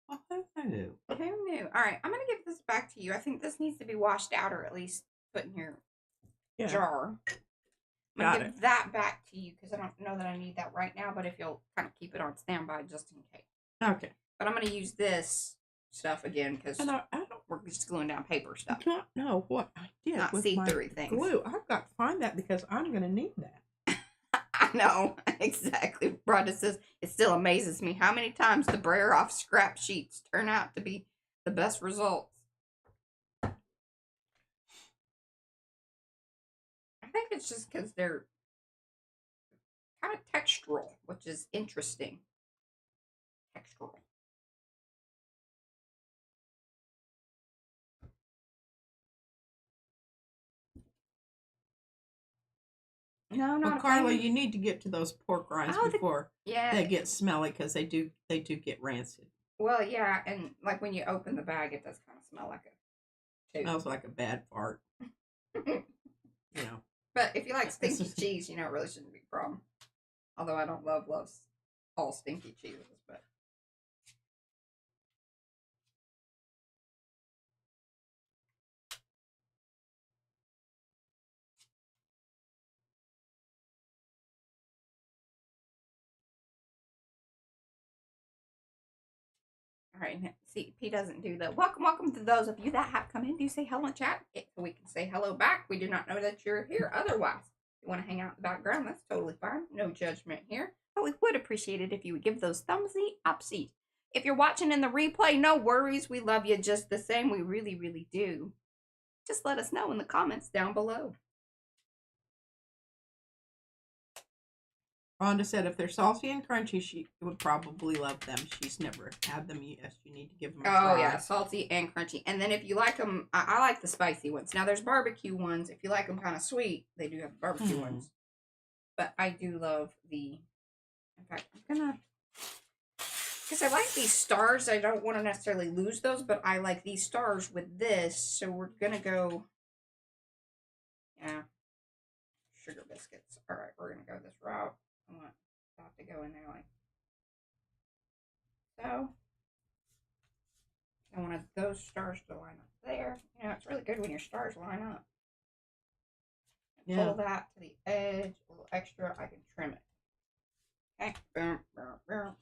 well, who knew? Who knew? All right, I'm going to give this back to you. I think this needs to be washed out or at least put in your jar. I'm going to give that back to you because I don't know that I need that right now, but if you'll kind of keep it on standby just in case. Okay. But I'm going to use this stuff again because we're just gluing down paper stuff. I don't know what I did Not with see-through my things. glue. I've got to find that because I'm going to need that. I know, exactly. Rhonda says, it still amazes me how many times the brayer off scrap sheets turn out to be the best results. I think it's just because they're kind of textural, which is interesting. Textural. No, well, Carla, you need to get to those pork rinds before they get smelly because they do get rancid. Well, yeah, and like when you open the bag, it does kind of smell like a tooth. Smells like a bad fart. You know. But if you like stinky cheese, you know, it really shouldn't be a problem. Although I don't love all stinky cheeses, but. All right, see, P doesn't do the welcome to those of you that have come in. Do say hello in chat so we can say hello back. We do not know that you're here. Otherwise, if you want to hang out in the background, that's totally fine. No judgment here. But we would appreciate it if you would give those thumbsy upsies. If you're watching in the replay, no worries. We love you just the same. We really, really do. Just let us know in the comments down below. Rhonda said if they're salty and crunchy, she would probably love them. She's never had them. Yes, you need to give them a try. Oh, yeah, salty and crunchy. And then if you like them, I like the spicy ones. Now, there's barbecue ones. If you like them kind of sweet, they do have barbecue ones. But I do love the, in fact, I'm going to, because I like these stars. I don't want to necessarily lose those, but I like these stars with this. So we're going to go, yeah, sugar biscuits. All right, we're going to go this route. I want that to go in there like so. I wanted those stars to line up there. You know, it's really good when your stars line up. Pull that to the edge, a little extra, I can trim it. Okay. Boom, boom, boom.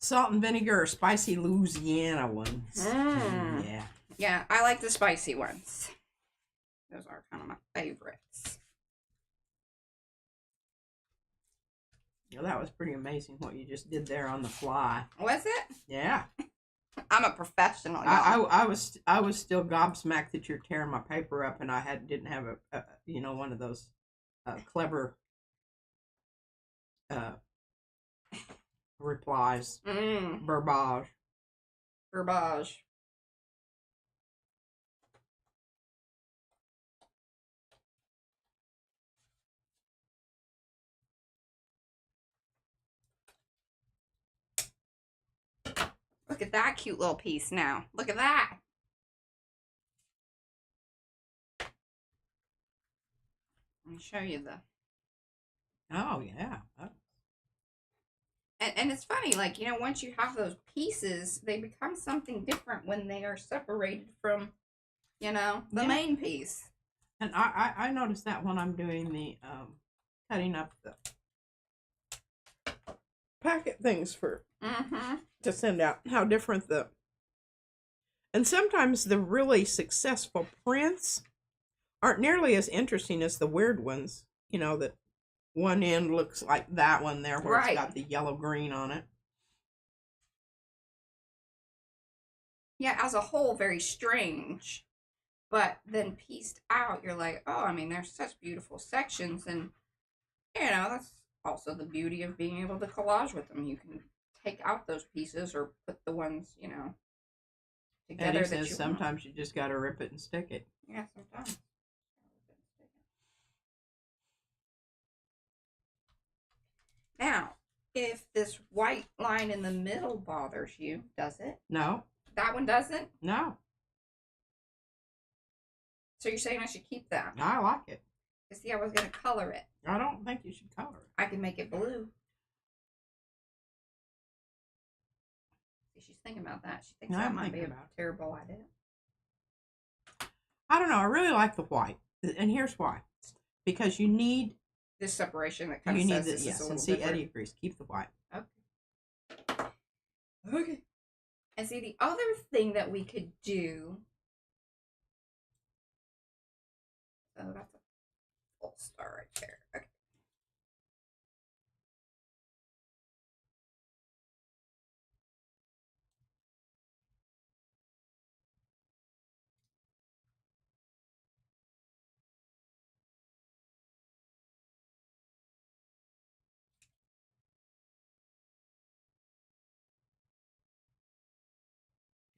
Salt and vinegar or spicy Louisiana ones. Yeah. Yeah, I like the spicy ones. Those are kind of my favorites. Well, that was pretty amazing what you just did there on the fly. Was it? Yeah. I'm a professional. I was still gobsmacked that you're tearing my paper up, and I didn't have a one of those clever replies. Verbage. Look at that cute little piece now. Look at that. Let me show you the. Oh, yeah. And it's funny, like, you know, once you have those pieces, they become something different when they are separated from, you know, the main piece. And I noticed that when I'm doing the cutting up the packet things for to send out, how different and sometimes the really successful prints aren't nearly as interesting as the weird ones, you know, that one end looks like that one there where it's got the yellow green on it. Yeah, as a whole, very strange. But then pieced out, you're like, oh, I mean, there's such beautiful sections. And, you know, that's also the beauty of being able to collage with them. You can take out those pieces or put the ones, you know, together. Eddie says sometimes you just got to rip it and stick it. Yeah, sometimes. Now, if this white line in the middle bothers you, does it? No. That one doesn't? No. So you're saying I should keep that? I like it. See, I was going to color it. I don't think you should color it. I can make it blue. See, she's thinking about that. She thinks that might be a terrible idea. I don't know. I really like the white. And here's why. Because you need this separation that kind of says this is a little different. Eddie agrees. Keep the white. Okay. Okay. And see, the other thing that we could do. Oh, that's a full star right there. Okay.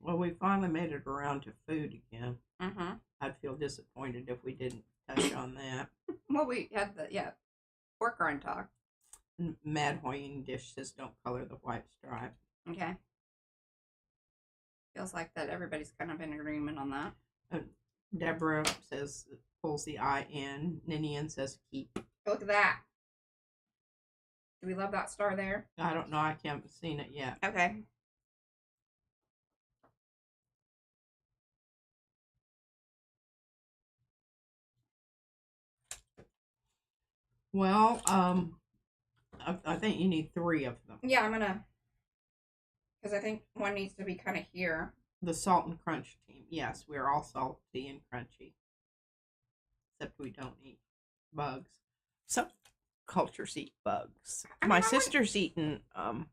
Well, we finally made it around to food again. I'd feel disappointed if we didn't touch on that. Well, we had the, pork rind talk. Mad Hoying Dish says don't color the white stripe. Okay. Feels like that everybody's kind of in agreement on that. Deborah says, pulls the eye in. Ninian says keep. Look at that. Do we love that star there? I don't know. I haven't seen it yet. Okay. Well, I think you need 3 of them. Yeah, I'm gonna, because I think one needs to be kind of here. The salt and crunch team. Yes, we're all salty and crunchy. Except we don't eat bugs. Some cultures eat bugs. My sister's eating, I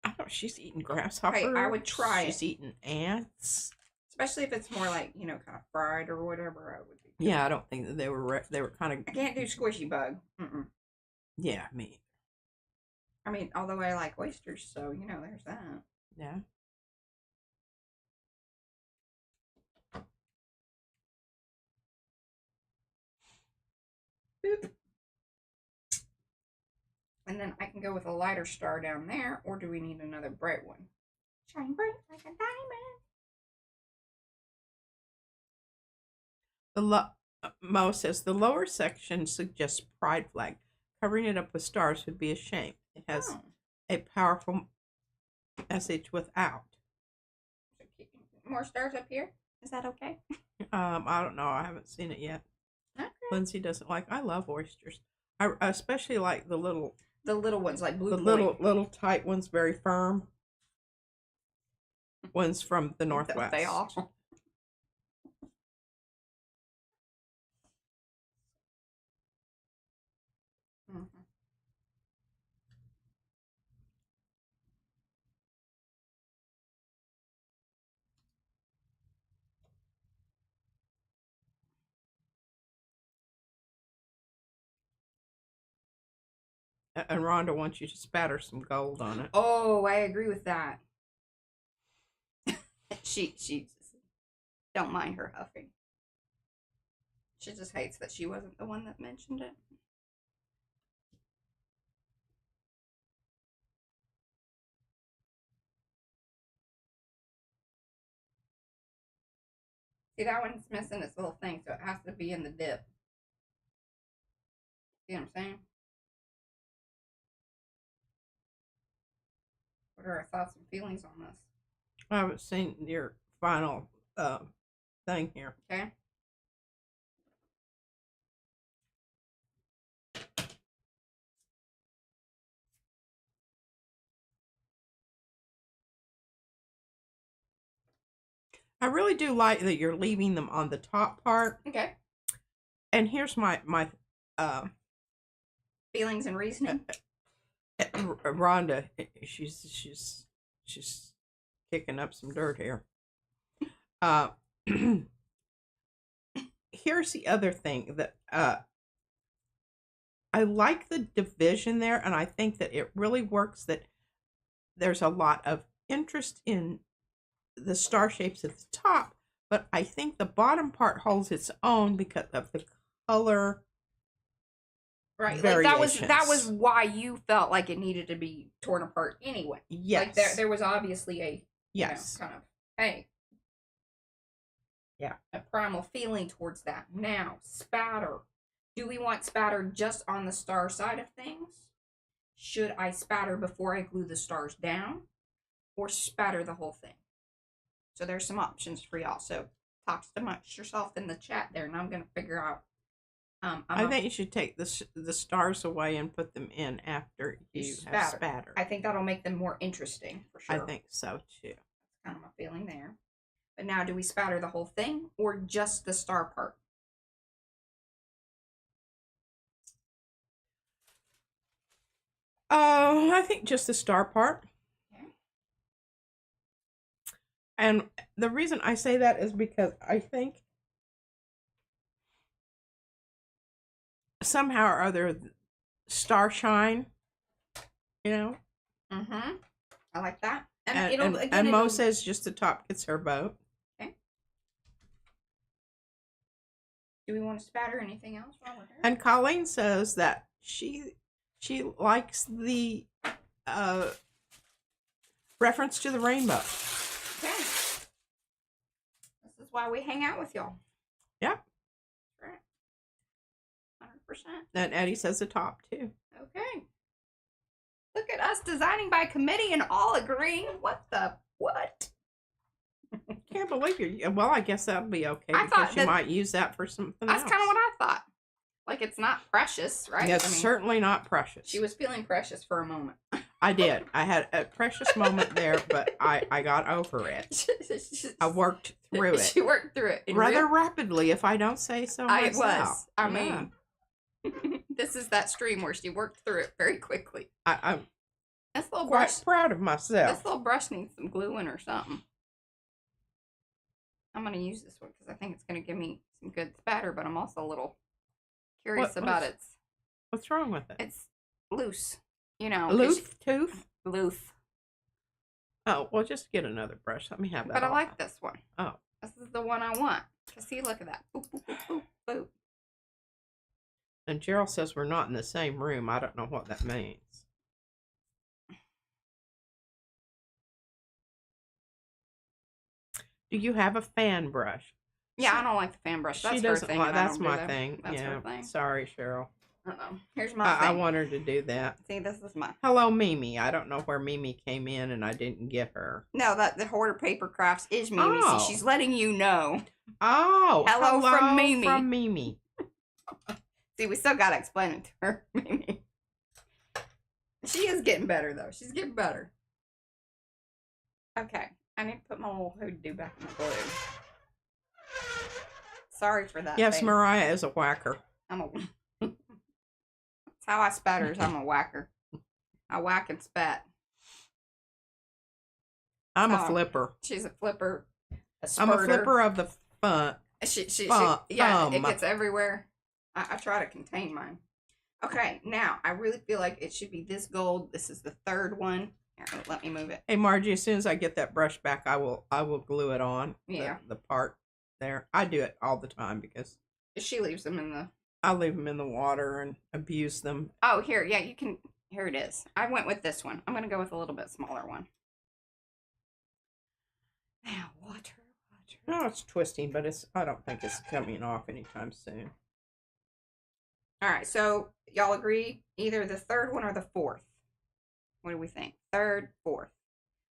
don't know, she's eating grasshopper. Hey, I would try She's eating ants. Especially if it's more like, you know, kind of fried or whatever. I would be. Yeah, I don't think that they were kind of. I can't do squishy bug. Yeah, me. I mean, although I like oysters, so, you know, there's that. Yeah. Boop. And then I can go with a lighter star down there, or do we need another bright one? Shine bright like a diamond. Mo says the lower section suggests pride flag. Covering it up with stars would be a shame. It has a powerful message without. More stars up here? Is that okay? I don't know. I haven't seen it yet. Okay. Lindsay doesn't like. I love oysters. I especially like the little ones like blue. The little tight ones, very firm. Ones from the Northwest. They all. And Rhonda wants you to spatter some gold on it. Oh, I agree with that. she don't mind her huffing. She just hates that she wasn't the one that mentioned it. See, that one's missing its little thing, so it has to be in the dip. See what I'm saying? What are our thoughts and feelings on this? I haven't seen your final thing here. Okay. I really do like that you're leaving them on the top part. Okay. And here's my feelings and reasoning. Rhonda, she's kicking up some dirt here. Here's the other thing that I like the division there, and I think that it really works. That there's a lot of interest in the star shapes at the top, but I think the bottom part holds its own because of the color. Right, like that was why you felt like it needed to be torn apart anyway. Yes, like there was obviously a yes, kind of hey, yeah, a primal feeling towards that. Now spatter. Do we want spatter just on the star side of things? Should I spatter before I glue the stars down, or spatter the whole thing? So there's some options for y'all. So talk amongst yourself in the chat there, and I'm gonna figure out. I think you should take the stars away and put them in after you have spatter. I think that'll make them more interesting for sure. I think so too. That's kind of my feeling there. But now, do we spatter the whole thing or just the star part? I think just the star part. Okay. And the reason I say that is because I think somehow or other, star shine, you know? Mm-hmm. I like that. And Mo says just the top gets her vote. Okay. Do we want to spatter anything else wrong with her? And Colleen says that she likes the reference to the rainbow. Okay. This is why we hang out with y'all. Yep. Right. 100%. And Eddie says the top too. Okay. Look at us designing by committee and all agreeing. What? Can't believe you. Well, I guess that'll be okay because you might use that for something else. That's kind of what I thought. Like it's not precious, right? It's certainly not precious. She was feeling precious for a moment. I did. I had a precious moment there, but I got over it. I worked through it. She worked through it. Rather rapidly, if I don't say so myself. I mean, this is that stream where she worked through it very quickly. I'm this little quite brush, proud of myself. This little brush needs some glue in or something. I'm going to use this one because I think it's going to give me some good spatter, but I'm also a little curious about it. What's wrong with it? It's loose. You know. Loose tooth? Loose. Oh, well, just get another brush. Let me have that. But I like this one. Oh. This is the one I want. See, look at that. Boop, boop, boop, boop, boop. And Gerald says we're not in the same room. I don't know what that means. Do you have a fan brush? Yeah, I don't like the fan brush. That's her thing. That's my thing. That's her thing. Sorry, Cheryl. Here's my thing. I want her to do that. See, this is my. Hello, Mimi. I don't know where Mimi came in, and I didn't get her. No, the Hoarder Paper Crafts is Mimi. Oh. See, she's letting you know. Oh, hello from Mimi. From Mimi. See, we still gotta explain it to her, Mimi. She is getting better though. She's getting better. Okay, I need to put my little hoodoo back in the glue. Sorry for that. Yes, Mariah is a whacker. That's how I spatters. I'm a whacker. I whack and spat. I'm a flipper. She's a flipper. I'm a flipper of the fun. Yeah, it gets everywhere. I try to contain mine. Okay, now I really feel like it should be this gold. This is the third one. Here, let me move it. Hey, Margie, as soon as I get that brush back, I will glue it on. Yeah. The part there. I do it all the time because she leaves them in the. I leave them in the water and abuse them. Oh, here, yeah, you can. Here it is. I went with this one. I'm gonna go with a little bit smaller one. Now, water. No, it's twisting, but I don't think it's coming off anytime soon. All right, so y'all agree either the third one or the fourth. What do we think? Third, fourth.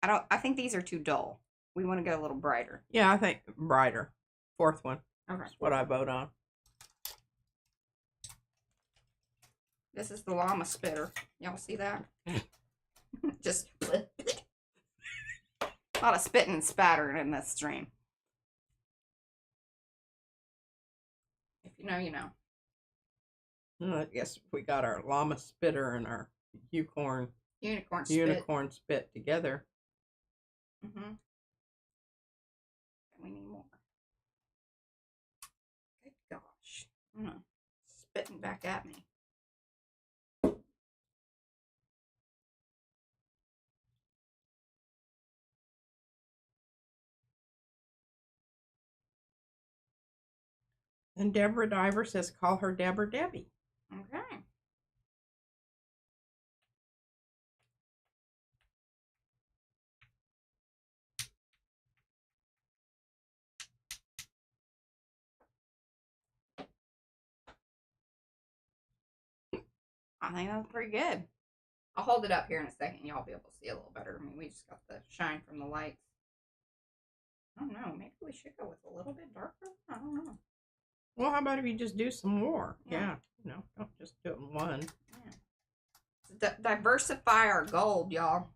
I think these are too dull. We want to go a little brighter. Yeah, I think brighter. Fourth one. Okay. That's what I vote on. This is the llama spitter. Y'all see that? Just a lot of spitting and spattering in this stream. If you know, you know. I guess we got our llama spitter and our unicorn spit together. Mm-hmm. We need more. Good gosh. Spitting back at me. And Deborah Diver says, call her Deborah Debbie. Okay. I think that's pretty good. I'll hold it up here in a second. Y'all be able to see a little better. I mean, we just got the shine from the lights. I don't know. Maybe we should go with a little bit darker. I don't know. Well, how about if you just do some more? Yeah. No, don't just do it in one. Yeah. Diversify our gold, y'all.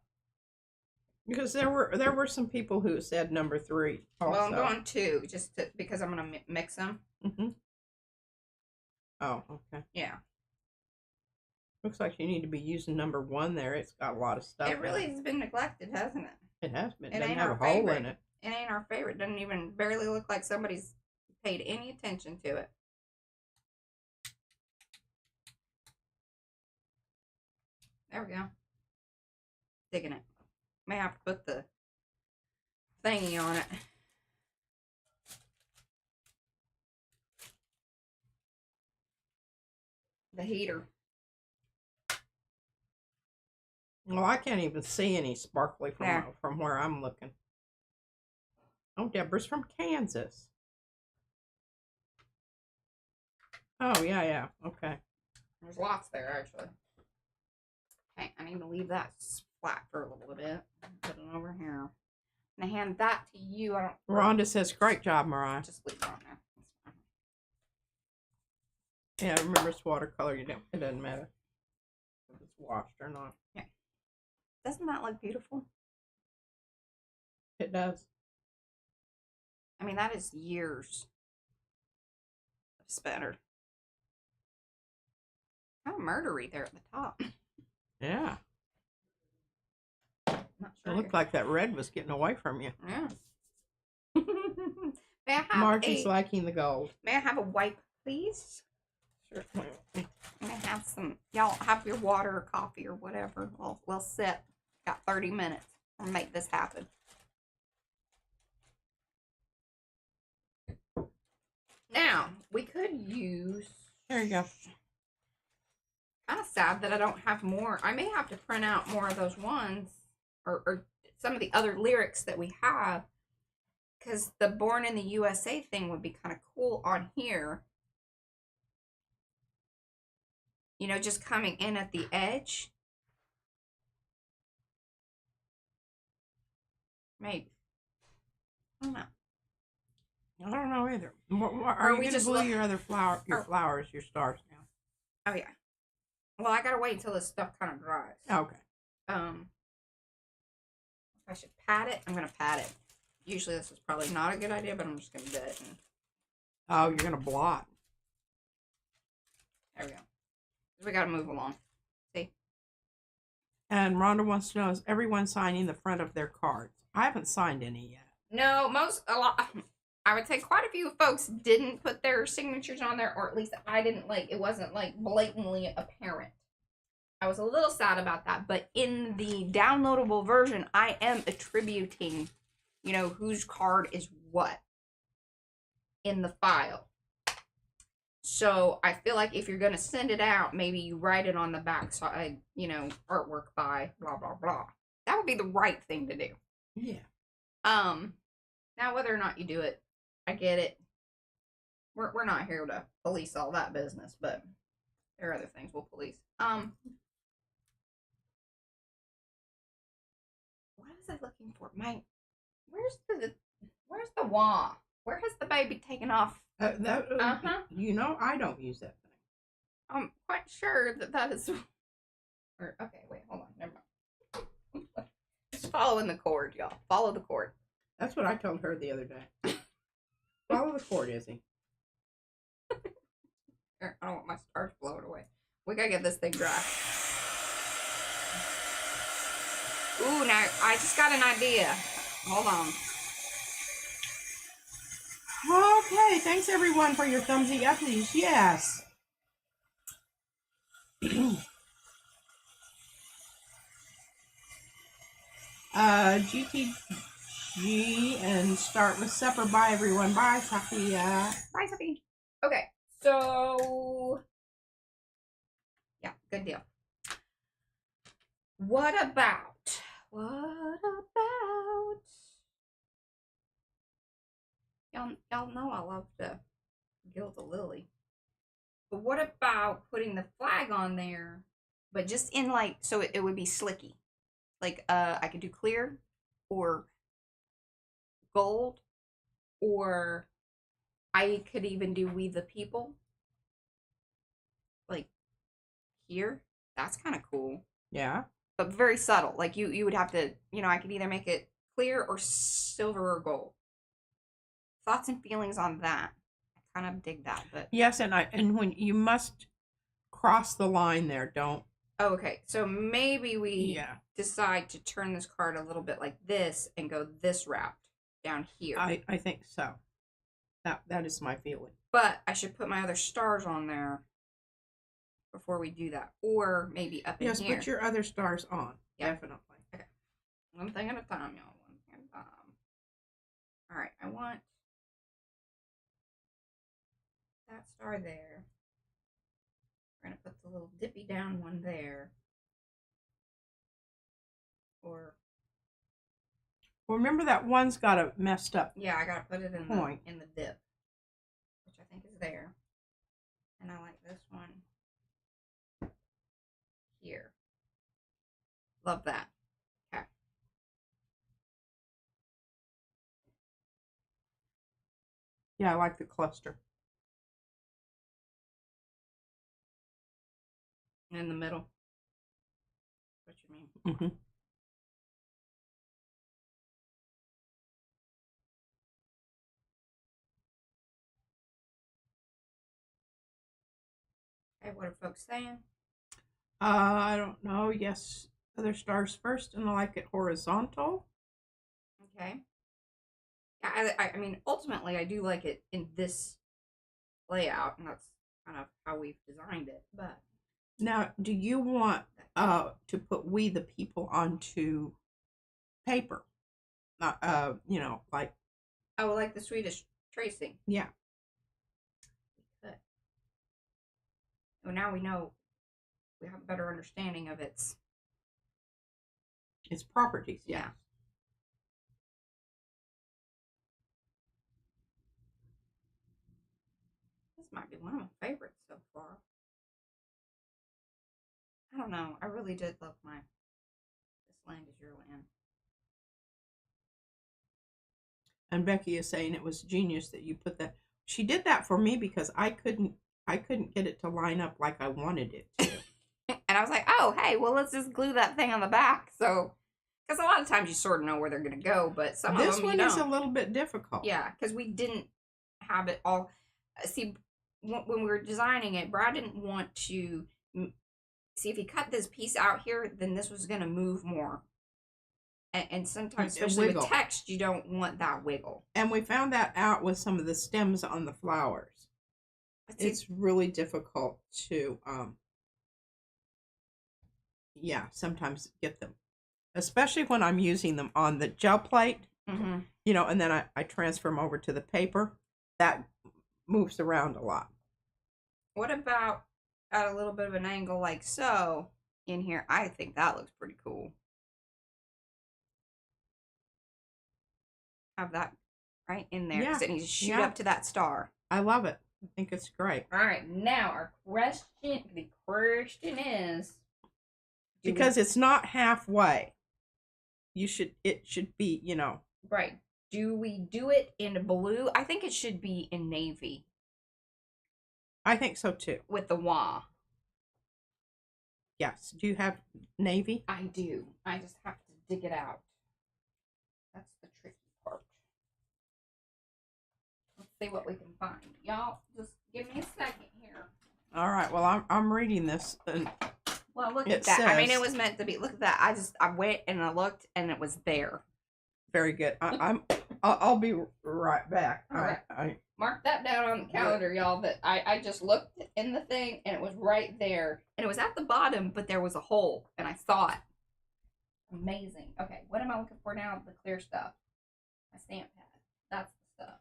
Because there were some people who said number 3 also. Well, I'm going 2 because I'm going to mix them. Mm-hmm. Oh, okay. Yeah. Looks like you need to be using number 1 there. It's got a lot of stuff. It really has been neglected, hasn't it? It has been. It doesn't ain't have our a hole favorite. in it. It ain't our favorite. Doesn't even barely look like somebody's paid any attention to it. There we go. Digging it. May have to put the thingy on it. The heater. Well, I can't even see any sparkly from where I'm looking. Oh, Deborah's from Kansas. Oh, yeah. Okay. There's lots there, actually. Okay, I need to leave that flat for a little bit. Put it over here. I'm going to hand that to you. Rhonda says, great job, Mariah. Just leave it on there. Yeah, remember it's watercolor. It doesn't matter if it's washed or not. Yeah. Doesn't that look beautiful? It does. I mean, that is years of spatter. Kind of murdery there at the top. Yeah. Not It sure. looked like that red was getting away from you. Yeah. May I have Margie's liking the gold. May I have a wipe, please? Certainly. May I have some? Y'all have your water or coffee or whatever. We'll sit. Got 30 minutes. We'll make this happen. Now we could use. There you go. Kind of sad that I don't have more. I may have to print out more of those ones, or some of the other lyrics that we have, because the Born in the USA thing would be kind of cool on here. You know, just coming in at the edge. Maybe. I don't know. I don't know either. Are you going to glue your other flowers, your stars now? Oh, yeah. Well, I gotta wait until this stuff kind of dries. Okay. If I should pat it, I'm gonna pat it. Usually this is probably not a good idea, but I'm just gonna do it. Oh, you're gonna blot. There we go. We gotta move along. See? And Rhonda wants to know, is everyone signing the front of their cards? I haven't signed any yet. No, I would say quite a few folks didn't put their signatures on there, or at least I didn't, it wasn't blatantly apparent. I was a little sad about that, but in the downloadable version, I am attributing, whose card is what in the file. So I feel like if you're going to send it out, maybe you write it on the back side, artwork by blah, blah, blah. That would be the right thing to do. Yeah. Now whether or not you do it, I get it. We're not here to police all that business, but there are other things we'll police. What was I looking for? Where's the wah? Where has the baby taken off? I don't use that thing. I'm quite sure that is. Okay, wait, hold on. Never mind. Just following the cord, y'all. Follow the cord. That's what I told her the other day. Follow the cord, Izzy. I don't want my stars blowing away. We gotta get this thing dry. Ooh, now I just got an idea. Hold on. Okay, thanks everyone for your thumbsy uppies. Yes. GTG and start with supper. Bye everyone. Bye, Sophia. Bye, Sophie. Okay, so yeah, good deal. What about? Y'all know I love to gild the lily. But what about putting the flag on there, but just in so it would be slicky. I could do clear or gold, or I could even do We the People. Here. That's kind of cool. Yeah. But very subtle. You would have to, I could either make it clear or silver or gold. Thoughts and feelings on that. I kind of dig that, but yes, and when you must cross the line there, don't. Okay, so maybe we decide to turn this card a little bit like this and go this route down here. I think so. That is my feeling. But I should put my other stars on there before we do that, or maybe up in here. Yes, put your other stars on. Yeah. Definitely. Okay. One thing at a time, y'all. One thing at a time. All right, I want that star there. We're going to put the little dippy down one there. Or remember that one's got a messed up. Yeah, I got to put it in point in the dip, which I think is there. And I like this one here. Love that. Okay. Yeah, I like the cluster. In the middle. What you mean? Mm-hmm. Hey, what are folks saying? I don't know. Yes, other stars first, and I like it horizontal. Okay. I mean, ultimately, I do like it in this layout, and that's kind of how we've designed it. But now, do you want to put "We the People" onto paper? You know, like oh, like the Swedish tracing. yeah. But well, now we know we have a better understanding of its Properties. yeah. This might be one of my favorites so far. I don't know. I really did love my This Land Is Your Land. And Becky is saying it was genius that you put that. She did that for me because I couldn't get it to line up like I wanted it to. And I was like, oh, hey, well, let's just glue that thing on the back. So, because a lot of times you sort of know where they're going to go, but some of them This one you don't. is a little bit difficult. Yeah, because we didn't have it all. See, when we were designing it, Brad didn't want to see if he cut this piece out here, then this was going to move more. And sometimes, especially with text, you don't want that wiggle. And we found that out with some of the stems on the flowers. It's really difficult to, yeah, sometimes get them, especially when I'm using them on the gel plate, you know, and then I transfer them over to the paper. That moves around a lot. What about at a little bit of an angle like so in here? I think that looks pretty cool. Have that right in there because it needs to shoot up to that star. I love it. I think it's great. All right, now our question. The question is, because it's not halfway. It should be, you know. Right. Do we do it in blue? I think it should be in navy. I think so too. With the wah. Yes. Do you have navy? I do. I just have to dig it out. That's the tricky part. Let's see what we can find. Y'all, just give me a second here. All right. Well, I'm reading this. And well, look at that. I mean, it was meant to be. Look at that. I went and I looked, and it was there. Very good. I'll be right back. All right. I mark that down on the calendar, y'all. That I just looked in the thing, and it was right there, and it was at the bottom, but there was a hole, and I saw it. Amazing. Okay, what am I looking for now? The clear stuff. My stamp pad. That's the stuff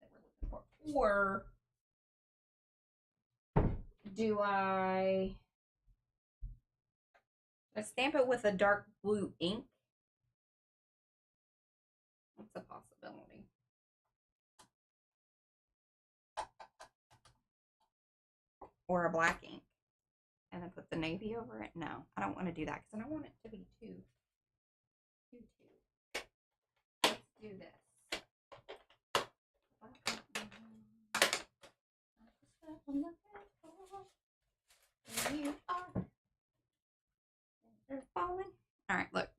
that we're looking for. Or do I stamp it with a dark blue ink? That's a possibility. Or a black ink. And then put the navy over it? No, I don't want to do that because I don't want it to be too. Let's do this. You are. They're falling. All right, look.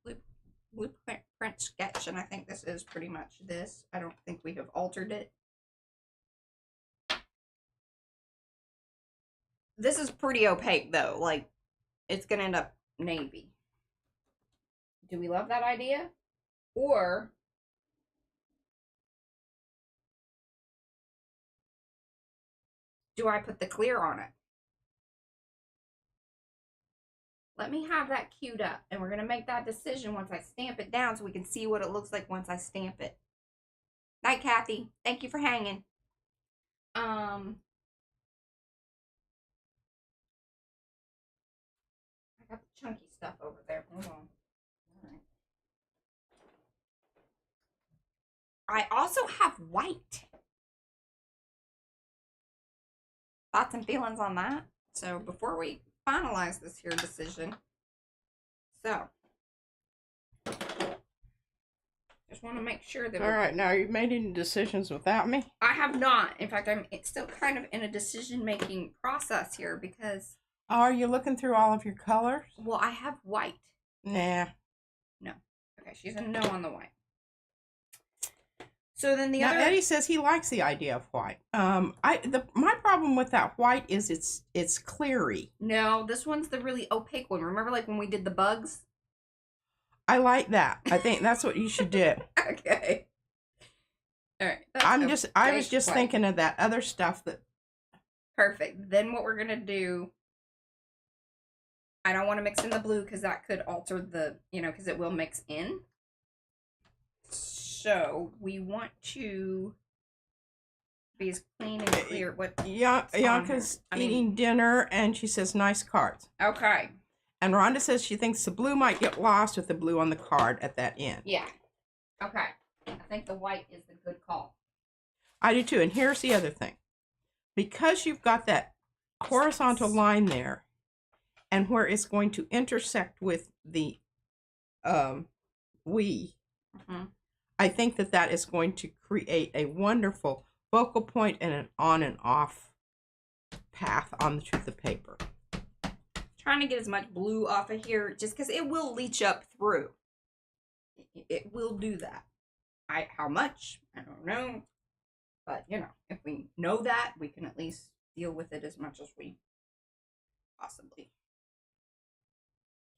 Blueprint sketch, and I think this is pretty much this. I don't think we have altered it. This is pretty opaque, though. Like, it's going to end up navy. Do we love that idea? Or do I put the clear on it? Let me have that queued up, and we're going to make that decision once I stamp it down so we can see what it looks like once I stamp it. Night, Kathy. Thank you for hanging. I got the chunky stuff over there. Hold on. All right. I also have white. Thoughts and feelings on that? So before we finalize this here decision, so just want to make sure that. All right, now you've made any decisions without me? I have not. In fact, I'm still kind of in a decision-making process here because Are you looking through all of your colors? Well, I have white. Nah. No. Okay, she's a no on the white. So then the Now other Eddie says he likes the idea of white. My problem with that white is it's cleary. No, this one's the really opaque one. Remember, like when we did the bugs? I like that. I think that's what you should do. Okay. All right. I was just thinking of that other stuff that. Perfect. Then what we're gonna do. I don't want to mix in the blue because that could alter the, because it will mix in. So we want to be as clean and clear. Bianca's eating dinner and she says nice cards. Okay. And Rhonda says she thinks the blue might get lost with the blue on the card at that end. Yeah. Okay. I think the white is the good call. I do too. And here's the other thing. Because you've got that horizontal line there and where it's going to intersect with the we, I think that is going to create a wonderful focal point and an on and off path on the paper. Trying to get as much blue off of here just because it will leach up through. It will do that. How much? I don't know. But, if we know that, we can at least deal with it as much as we possibly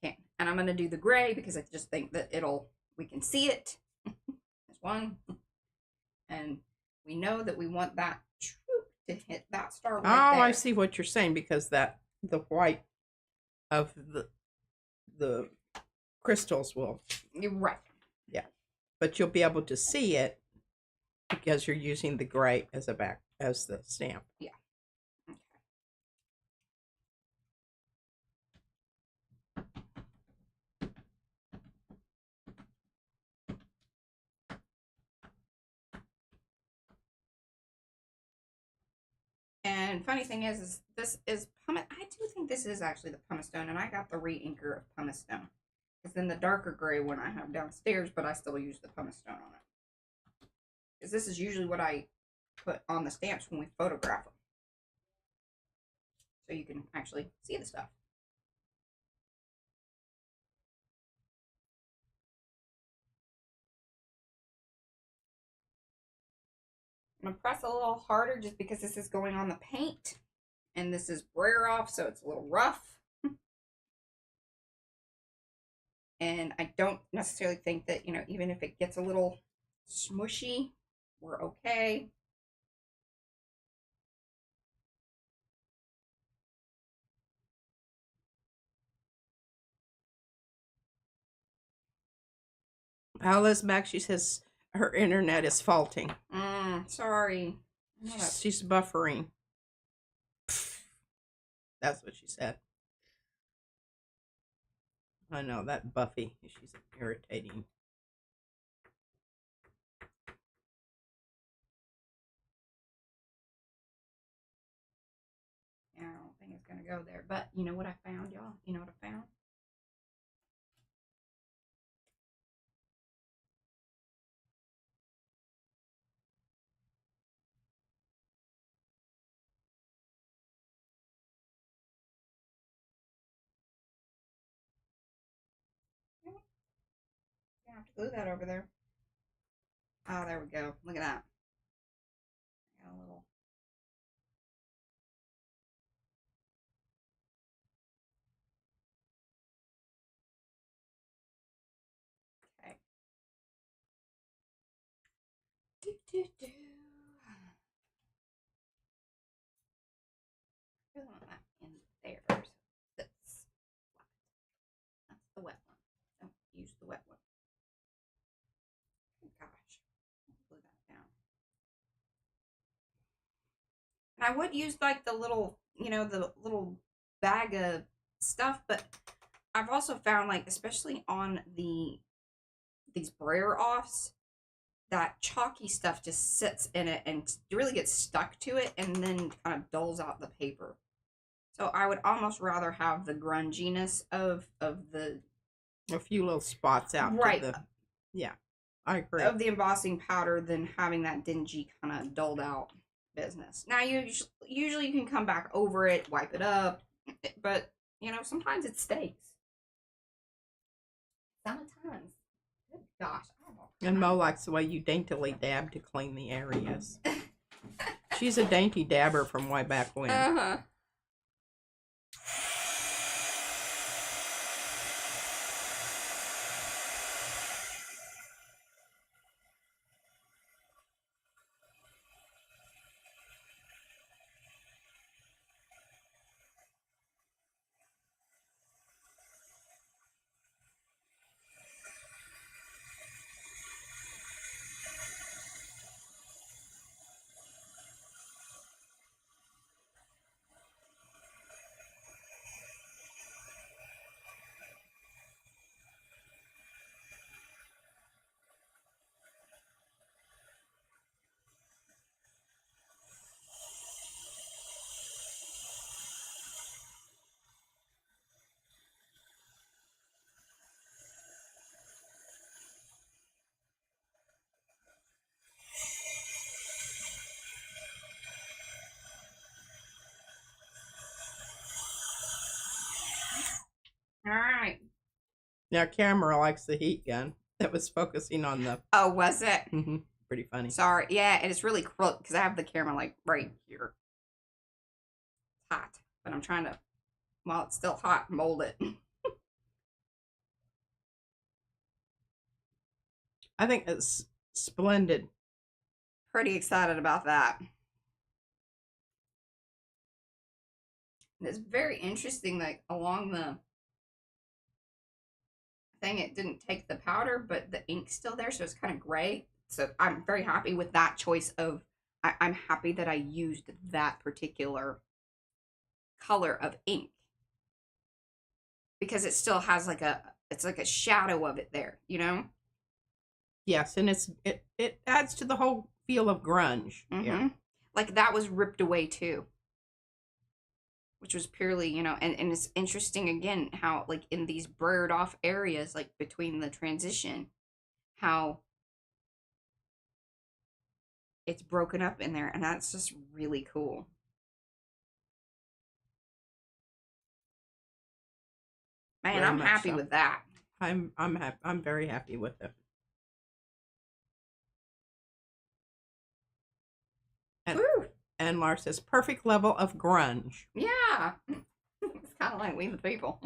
can. And I'm going to do the gray because I just think that we can see it. There's one. And we know that we want that to hit that star right there. I see what you're saying because the white of the crystals will. You're right. Yeah. But you'll be able to see it because you're using the gray as the stamp. Yeah. Okay. And funny thing is this is pumice. I do think this is actually the pumice stone, and I got the re-inker of pumice stone. It's then the darker gray one I have downstairs, but I still use the pumice stone on it. Because this is usually what I put on the stamps when we photograph them. So you can actually see the stuff. I'm going to press a little harder just because this is going on the paint. And this is brayer off, so it's a little rough. And I don't necessarily think that, even if it gets a little smushy, we're okay. Paola's back. She says her internet is faulting. Sorry. She's buffering. That's what she said. I know, that Buffy. She's irritating. Yeah, I don't think it's going to go there. But you know what I found, y'all? You know what I found? I have to glue that over there. Oh, there we go. Look at that. Got a little. Okay. Do. I want that in there. So that's the wet one. Don't use the wet one. Oh, gosh. Glue that down. And I would use like the little, the little bag of stuff, but I've also found like, especially on these brayer offs, that chalky stuff just sits in it and really gets stuck to it and then kind of dulls out the paper. So I would almost rather have the grunginess of the a few little spots out. Right. Yeah, I agree. Of the embossing powder than having that dingy kind of dulled out business. Now usually you can come back over it, wipe it up, But, you know, sometimes it stakes. Sometimes. Good gosh. And Mo likes the way you daintily dab to clean the areas. She's a dainty dabber from way back when. Uh-huh. All right. Now, camera likes the heat gun that was focusing on the. Oh, was it? Pretty funny. Sorry. Yeah, and it's really crooked because I have the camera like right here. It's hot, but I'm trying to, while it's still hot, mold it. I think it's splendid. Pretty excited about that. And it's very interesting, like along the thing, it didn't take the powder, but the ink's still there, so it's kind of gray. So I'm very happy with that choice of, I'm happy that I used that particular color of ink. Because it still has like it's like a shadow of it there, you know? Yes, and it adds to the whole feel of grunge. Yeah. Like that was ripped away too. Which was purely, you know, and it's interesting again how like in these blurred off areas, like between the transition, how it's broken up in there, and that's just really cool. Man, Very I'm much happy so. with that. I'm happy. I'm very happy with it. And Lars says perfect level of grunge. Yeah. It's kind of like We the People.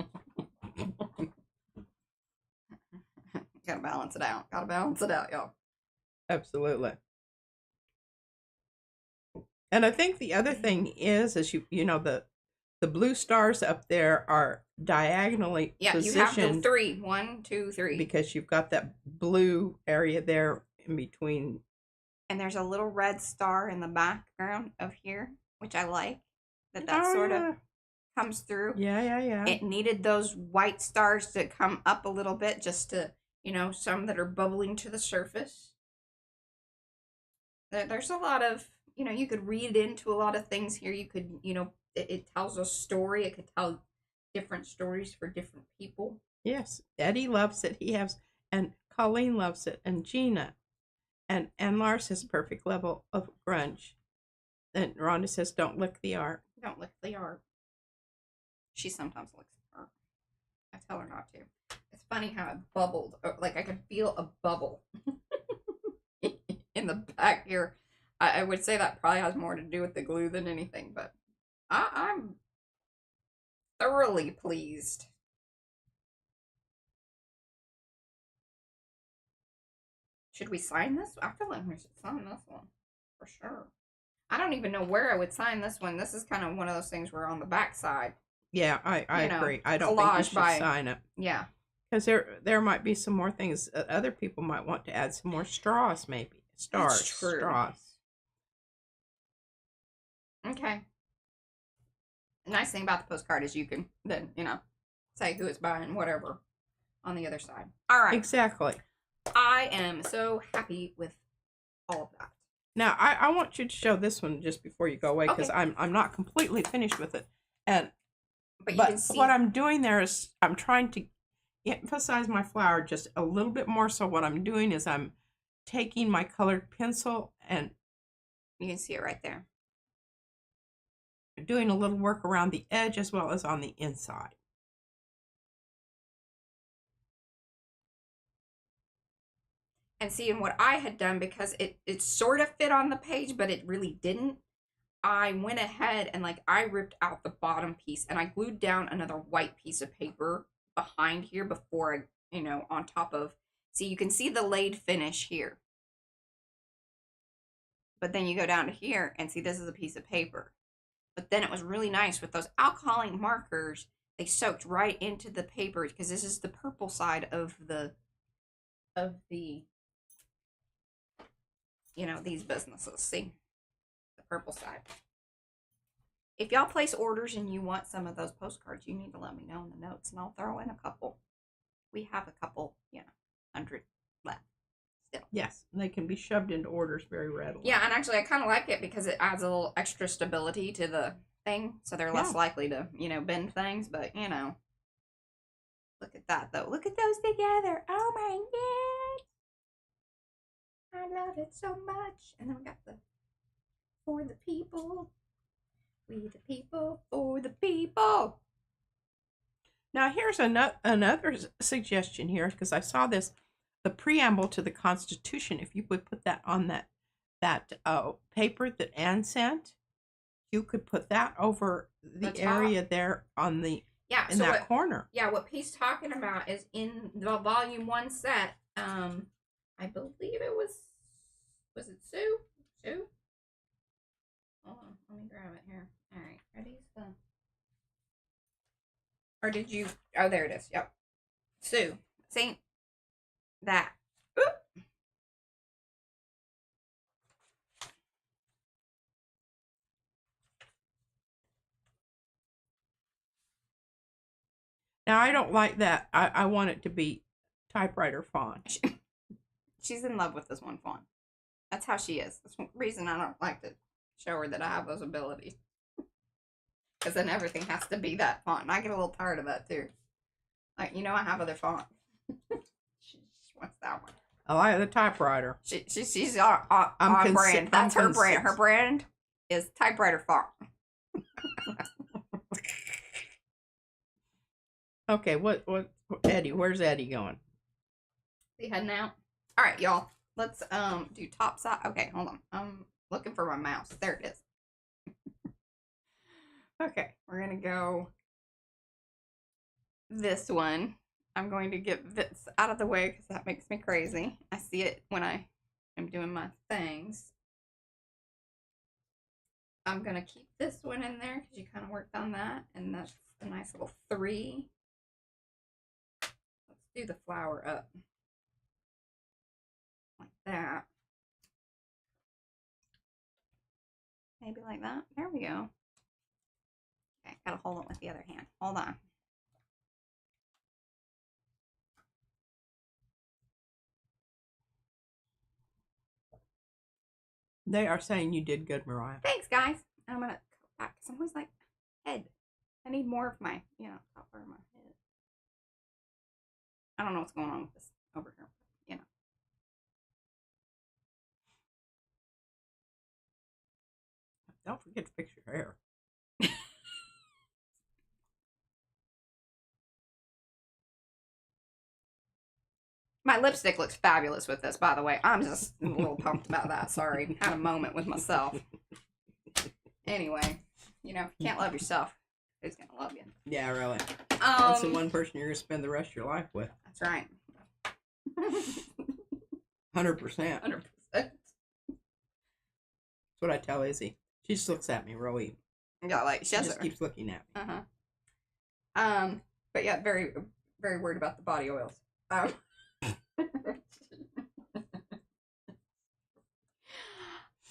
Gotta balance it out. Gotta balance it out, y'all. Absolutely. And I think the other thing is you know, the blue stars up there are diagonally positioned. You have the 3. 1, 2, 3. Because you've got that blue area there in between. And there's a little red star in the background of here, which I like. That sort of comes through. Yeah. It needed those white stars to come up a little bit just to, you know, some that are bubbling to the surface. There's a lot of, you know, you could read into a lot of things here. You could, you know, it tells a story. It could tell different stories for different people. Yes. Eddie loves it. And Colleen loves it. And Gina. And Lars has perfect level of grunge. And Rhonda says, don't lick the art. Don't lick the art. She sometimes licks the art. I tell her not to. It's funny how it bubbled. Like I could feel a bubble in the back here. I would say that probably has more to do with the glue than anything, but I'm thoroughly pleased. Should we sign this? I feel like we should sign this one for sure. I don't even know where I would sign this one. This is kind of one of those things where on the back side. Yeah, I agree. I don't think you should sign it. Yeah. Because there might be some more things. Other people might want to add some more straws, maybe. Straws. Okay. The nice thing about the postcard is you can then, you know, say who it's by and whatever on the other side. All right. Exactly. I am so happy with all of that. Now, I want you to show this one just before you go away, because I'm not completely finished with it. But you can see what I'm doing there is I'm trying to emphasize my flower just a little bit more. So what I'm doing is I'm taking my colored pencil, and you can see it right there. doing a little work around the edge as well as on the inside. And seeing what I had done, because it sort of fit on the page, but it really didn't. I went ahead and like I ripped out the bottom piece and I glued down another white piece of paper behind here before I, you know, on top of, see, you can see the laid finish here. But then you go down to here and see this is a piece of paper. But then it was really nice with those alcoholic markers. They soaked right into the paper because this is the purple side of the, you know, these businesses. See? The purple side. If y'all place orders and you want some of those postcards, you need to let me know in the notes and I'll throw in a couple. We have a couple, you know, 100 left still. Yes, they can be shoved into orders very readily. Yeah, and actually I kind of like it because it adds a little extra stability to the thing, so they're less likely to, you know, bend things, but, you know. Look at that, though. Look at those together. Oh, my God. I love it so much. And then we got the for the people. We the people, for the people. Now, here's another suggestion here, because I saw this, the preamble to the Constitution. If you would put that on that paper that Anne sent, you could put that over the area there on the in so that corner. Yeah, what Pete's talking about is in the volume 1 set. I believe it was it Sue? Sue? Hold on, let me grab it here. All right, are these the? Or did you? Oh, there it is. Yep. Sue. See that? Oop. Now, I don't like that. I want it to be typewriter font. She's in love with this one font. That's how she is. That's one reason I don't like to show her that I have those abilities. Because then everything has to be that font. And I get a little tired of that, too. Like, you know, I have other fonts. She wants that one. I like the typewriter. She's on brand. That's her brand. Her brand is typewriter font. Okay, what Eddie? Where's Eddie going? Is he heading out? All right, y'all. Let's do top side. Okay, hold on. I'm looking for my mouse. There it is. Okay, we're gonna go this one. I'm going to get this out of the way because that makes me crazy. I see it when I am doing my things. I'm gonna keep this one in there because you kind of worked on that, and that's a nice little 3. Let's do the flower up like that. Maybe like that. There we go. Okay, gotta hold it with the other hand. Hold on. They are saying you did good, Mariah. Thanks, guys. I'm gonna go back because I'm always like, head. I need more of my, you know, top part of my head. I don't know what's going on with this over here. You know. Don't forget to fix your hair. My lipstick looks fabulous with this, by the way. I'm just a little pumped about that. Sorry. Had a moment with myself. Anyway, you know, if you can't love yourself, who's going to love you? Yeah, really. That's the one person you're going to spend the rest of your life with. That's right. 100%. 100%. That's what I tell Izzy. She just looks at me really. Yeah, like she just keeps looking at me. But yeah, very, very worried about the body oils.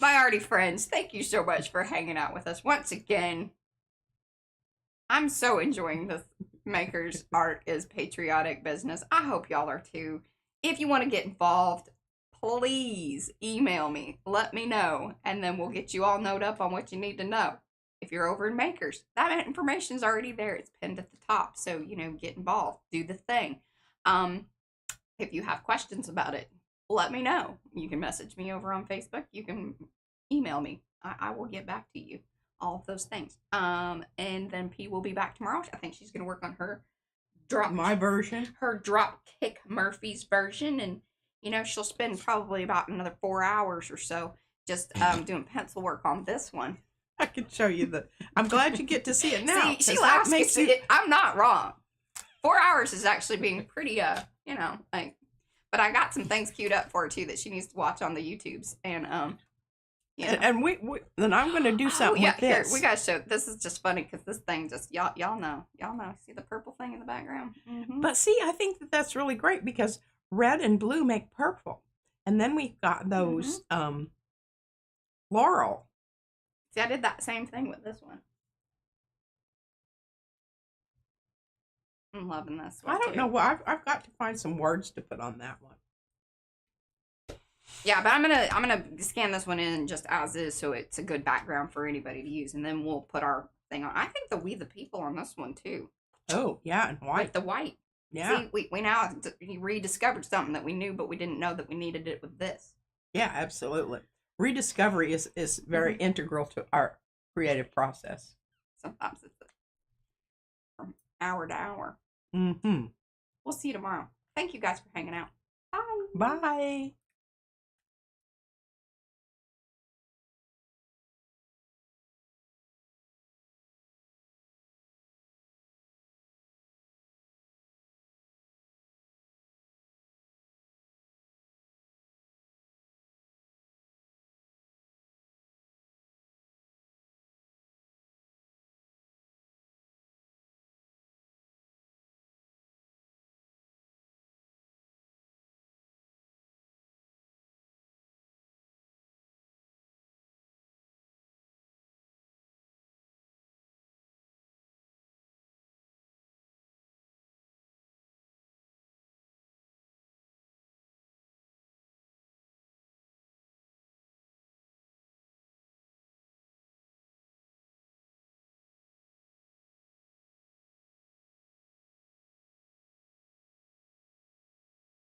My Arty friends, thank you so much for hanging out with us once again. I'm so enjoying this Maker's Art is Patriotic business. I hope y'all are too. If you want to get involved, please email me. Let me know, and then we'll get you all noted up on what you need to know. If you're over in Makers, that information's already there. It's pinned at the top, so, you know, get involved. Do the thing. If you have questions about it, let me know. You can message me over on Facebook. You can email me. I will get back to you. all of those things. And then P will be back tomorrow. I think she's gonna work on her My version. her drop kick Murphy's version, and you know she'll spend probably about another 4 hours or so just doing pencil work on this one. I can show you the. I'm glad you get to see it now. See, she laughs. I'm not wrong. 4 hours is actually being pretty you know, like, but I got some things queued up for her too that she needs to watch on the YouTubes, and you know. And we then I'm going to do something with this. Here, we gotta show. This is just funny because this thing just y'all know. See the purple thing in the background. Mm-hmm. But see, I think that's really great because red and blue make purple, and then we've got those Laurel. See, I did that same thing with this one. I'm loving this one. I don't know what I've got to find some words to put on that one. Yeah, but I'm gonna scan this one in just as is, so it's a good background for anybody to use, and then we'll put our thing on. I think the We the People on this one too. Oh yeah, and white. With the white. Yeah. See, we now rediscovered something that we knew, but we didn't know that we needed it with this. Yeah, absolutely. Rediscovery is very integral to our creative process. Sometimes it's from hour to hour. Mm-hmm. We'll see you tomorrow. Thank you guys for hanging out. Bye. Bye.